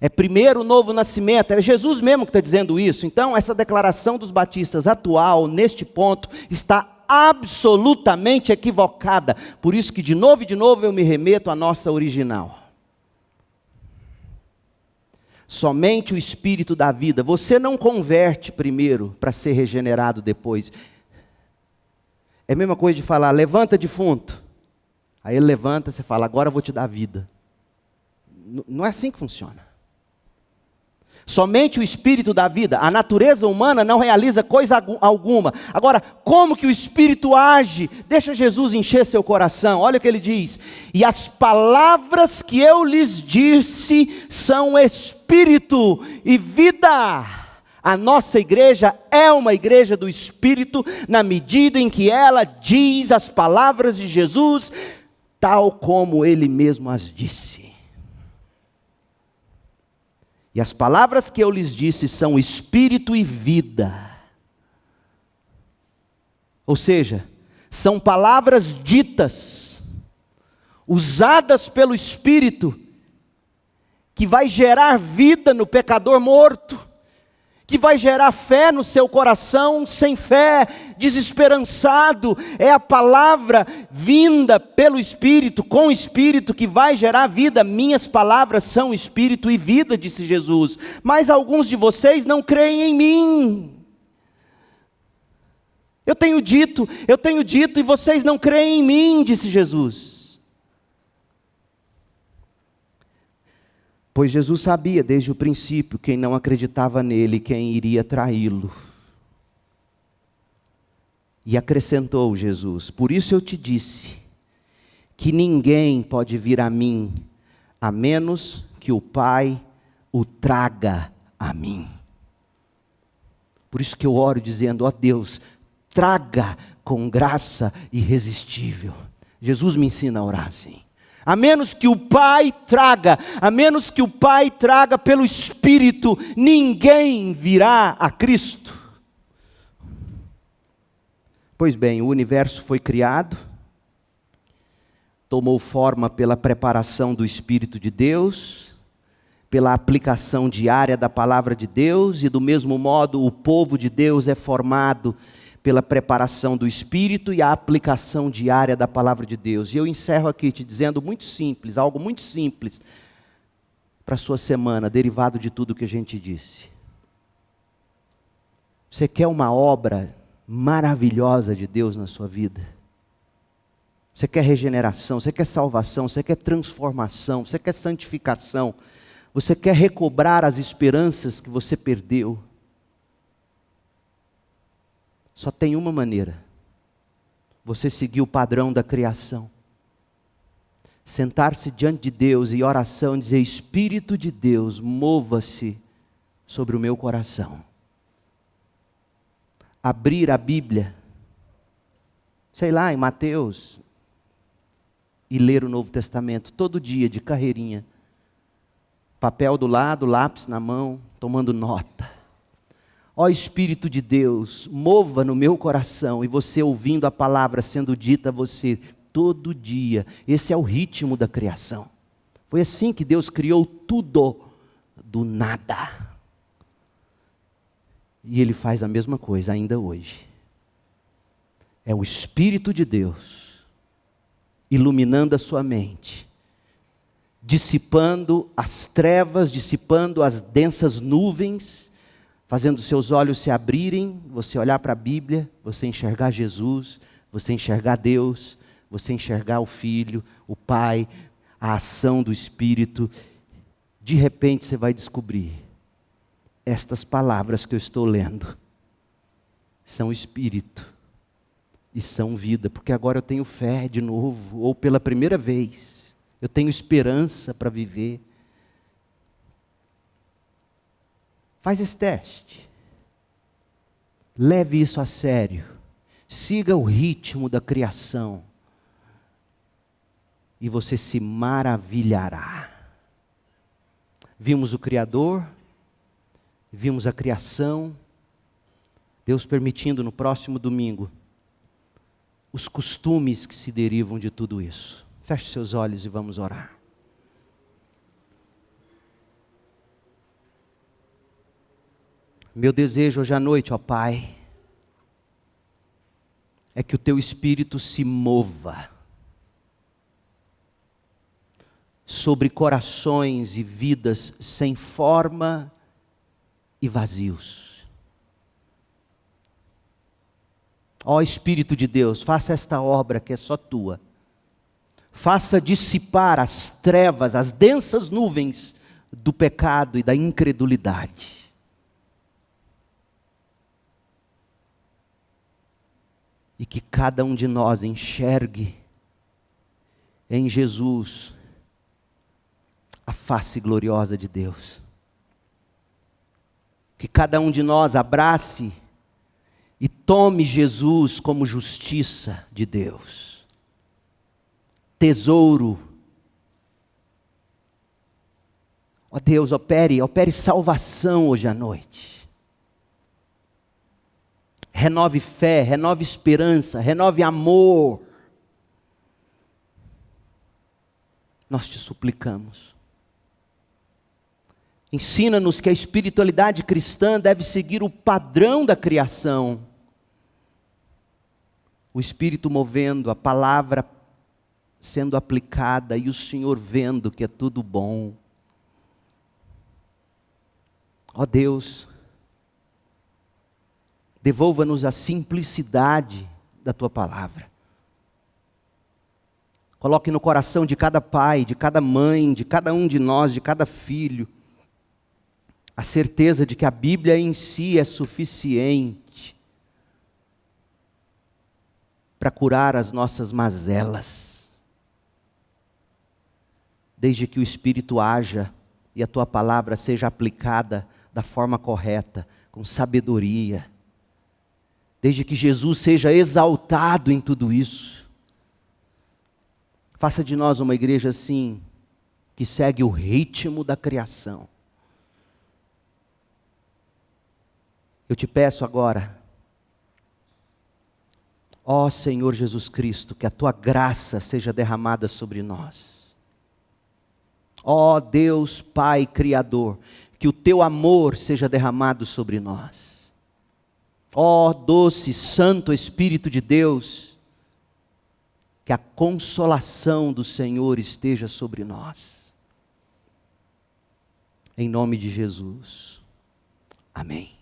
É primeiro o novo nascimento, é Jesus mesmo que está dizendo isso. Então, essa declaração dos batistas atual, neste ponto, está absolutamente equivocada. Por isso que de novo eu me remeto à nossa original. Somente o Espírito dá vida. Você não converte primeiro para ser regenerado depois. É a mesma coisa de falar: levanta defunto. Aí ele levanta, você fala: agora eu vou te dar vida. Não é assim que funciona. Somente o Espírito dá vida. A natureza humana não realiza coisa alguma. Agora, como que o Espírito age? Deixa Jesus encher seu coração. Olha o que ele diz: e as palavras que eu lhes disse são Espírito e vida. A nossa igreja é uma igreja do Espírito, na medida em que ela diz as palavras de Jesus, tal como ele mesmo as disse. E as palavras que eu lhes disse são espírito e vida. Ou seja, são palavras ditas, usadas pelo Espírito, que vai gerar vida no pecador morto, que vai gerar fé no seu coração sem fé, desesperançado. É a palavra vinda pelo Espírito, com o Espírito, que vai gerar vida. Minhas palavras são Espírito e vida, disse Jesus. Mas alguns de vocês não creem em mim. Eu tenho dito e vocês não creem em mim, disse Jesus. Pois Jesus sabia desde o princípio quem não acreditava nele, quem iria traí-lo. E acrescentou Jesus: por isso eu te disse, que ninguém pode vir a mim, a menos que o Pai o traga a mim. Por isso que eu oro dizendo: ó Deus, traga com graça irresistível. Jesus me ensina a orar assim. A menos que o Pai traga, a menos que o Pai traga pelo Espírito, ninguém virá a Cristo. Pois bem, o universo foi criado, tomou forma pela preparação do Espírito de Deus, pela aplicação diária da palavra de Deus, e do mesmo modo o povo de Deus é formado pela preparação do Espírito e a aplicação diária da palavra de Deus. E eu encerro aqui te dizendo muito simples, algo muito simples para a sua semana, derivado de tudo que a gente disse. Você quer uma obra maravilhosa de Deus na sua vida? Você quer regeneração, você quer salvação, você quer transformação, você quer santificação, você quer recobrar as esperanças que você perdeu? Só tem uma maneira: você seguir o padrão da criação. Sentar-se diante de Deus em oração e dizer: Espírito de Deus, mova-se sobre o meu coração. Abrir a Bíblia, sei lá, em Mateus, e ler o Novo Testamento todo dia de carreirinha. Papel do lado, lápis na mão, tomando nota. Ó Espírito de Deus, mova no meu coração, e você ouvindo a palavra sendo dita a você todo dia. Esse é o ritmo da criação. Foi assim que Deus criou tudo do nada. E Ele faz a mesma coisa ainda hoje. É o Espírito de Deus iluminando a sua mente, dissipando as trevas, dissipando as densas nuvens, fazendo seus olhos se abrirem, você olhar para a Bíblia, você enxergar Jesus, você enxergar Deus, você enxergar o Filho, o Pai, a ação do Espírito. De repente você vai descobrir: estas palavras que eu estou lendo são Espírito e são vida, porque agora eu tenho fé de novo, ou pela primeira vez, eu tenho esperança para viver. Faz esse teste. Leve isso a sério. Siga o ritmo da criação. E você se maravilhará. Vimos o Criador, vimos a criação. Deus permitindo, no próximo domingo, os costumes que se derivam de tudo isso. Feche seus olhos e vamos orar. Meu desejo hoje à noite, ó Pai, é que o Teu Espírito se mova sobre corações e vidas sem forma e vazios. Ó Espírito de Deus, faça esta obra que é só Tua. Faça dissipar as trevas, as densas nuvens do pecado e da incredulidade. E que cada um de nós enxergue em Jesus a face gloriosa de Deus. Que cada um de nós abrace e tome Jesus como justiça de Deus, tesouro. Ó Deus, opere salvação hoje à noite. Renove fé, renove esperança, renove amor. Nós te suplicamos. Ensina-nos que a espiritualidade cristã deve seguir o padrão da criação. O Espírito movendo, a palavra sendo aplicada e o Senhor vendo que é tudo bom. Ó Deus, devolva-nos a simplicidade da Tua palavra. Coloque no coração de cada pai, de cada mãe, de cada um de nós, de cada filho, a certeza de que a Bíblia em si é suficiente para curar as nossas mazelas. Desde que o Espírito haja e a Tua palavra seja aplicada da forma correta, com sabedoria. Desde que Jesus seja exaltado em tudo isso. Faça de nós uma igreja assim, que segue o ritmo da criação. Eu te peço agora, ó Senhor Jesus Cristo, que a tua graça seja derramada sobre nós. Ó Deus Pai Criador, que o teu amor seja derramado sobre nós. Ó doce, santo Espírito de Deus, que a consolação do Senhor esteja sobre nós. Em nome de Jesus. Amém.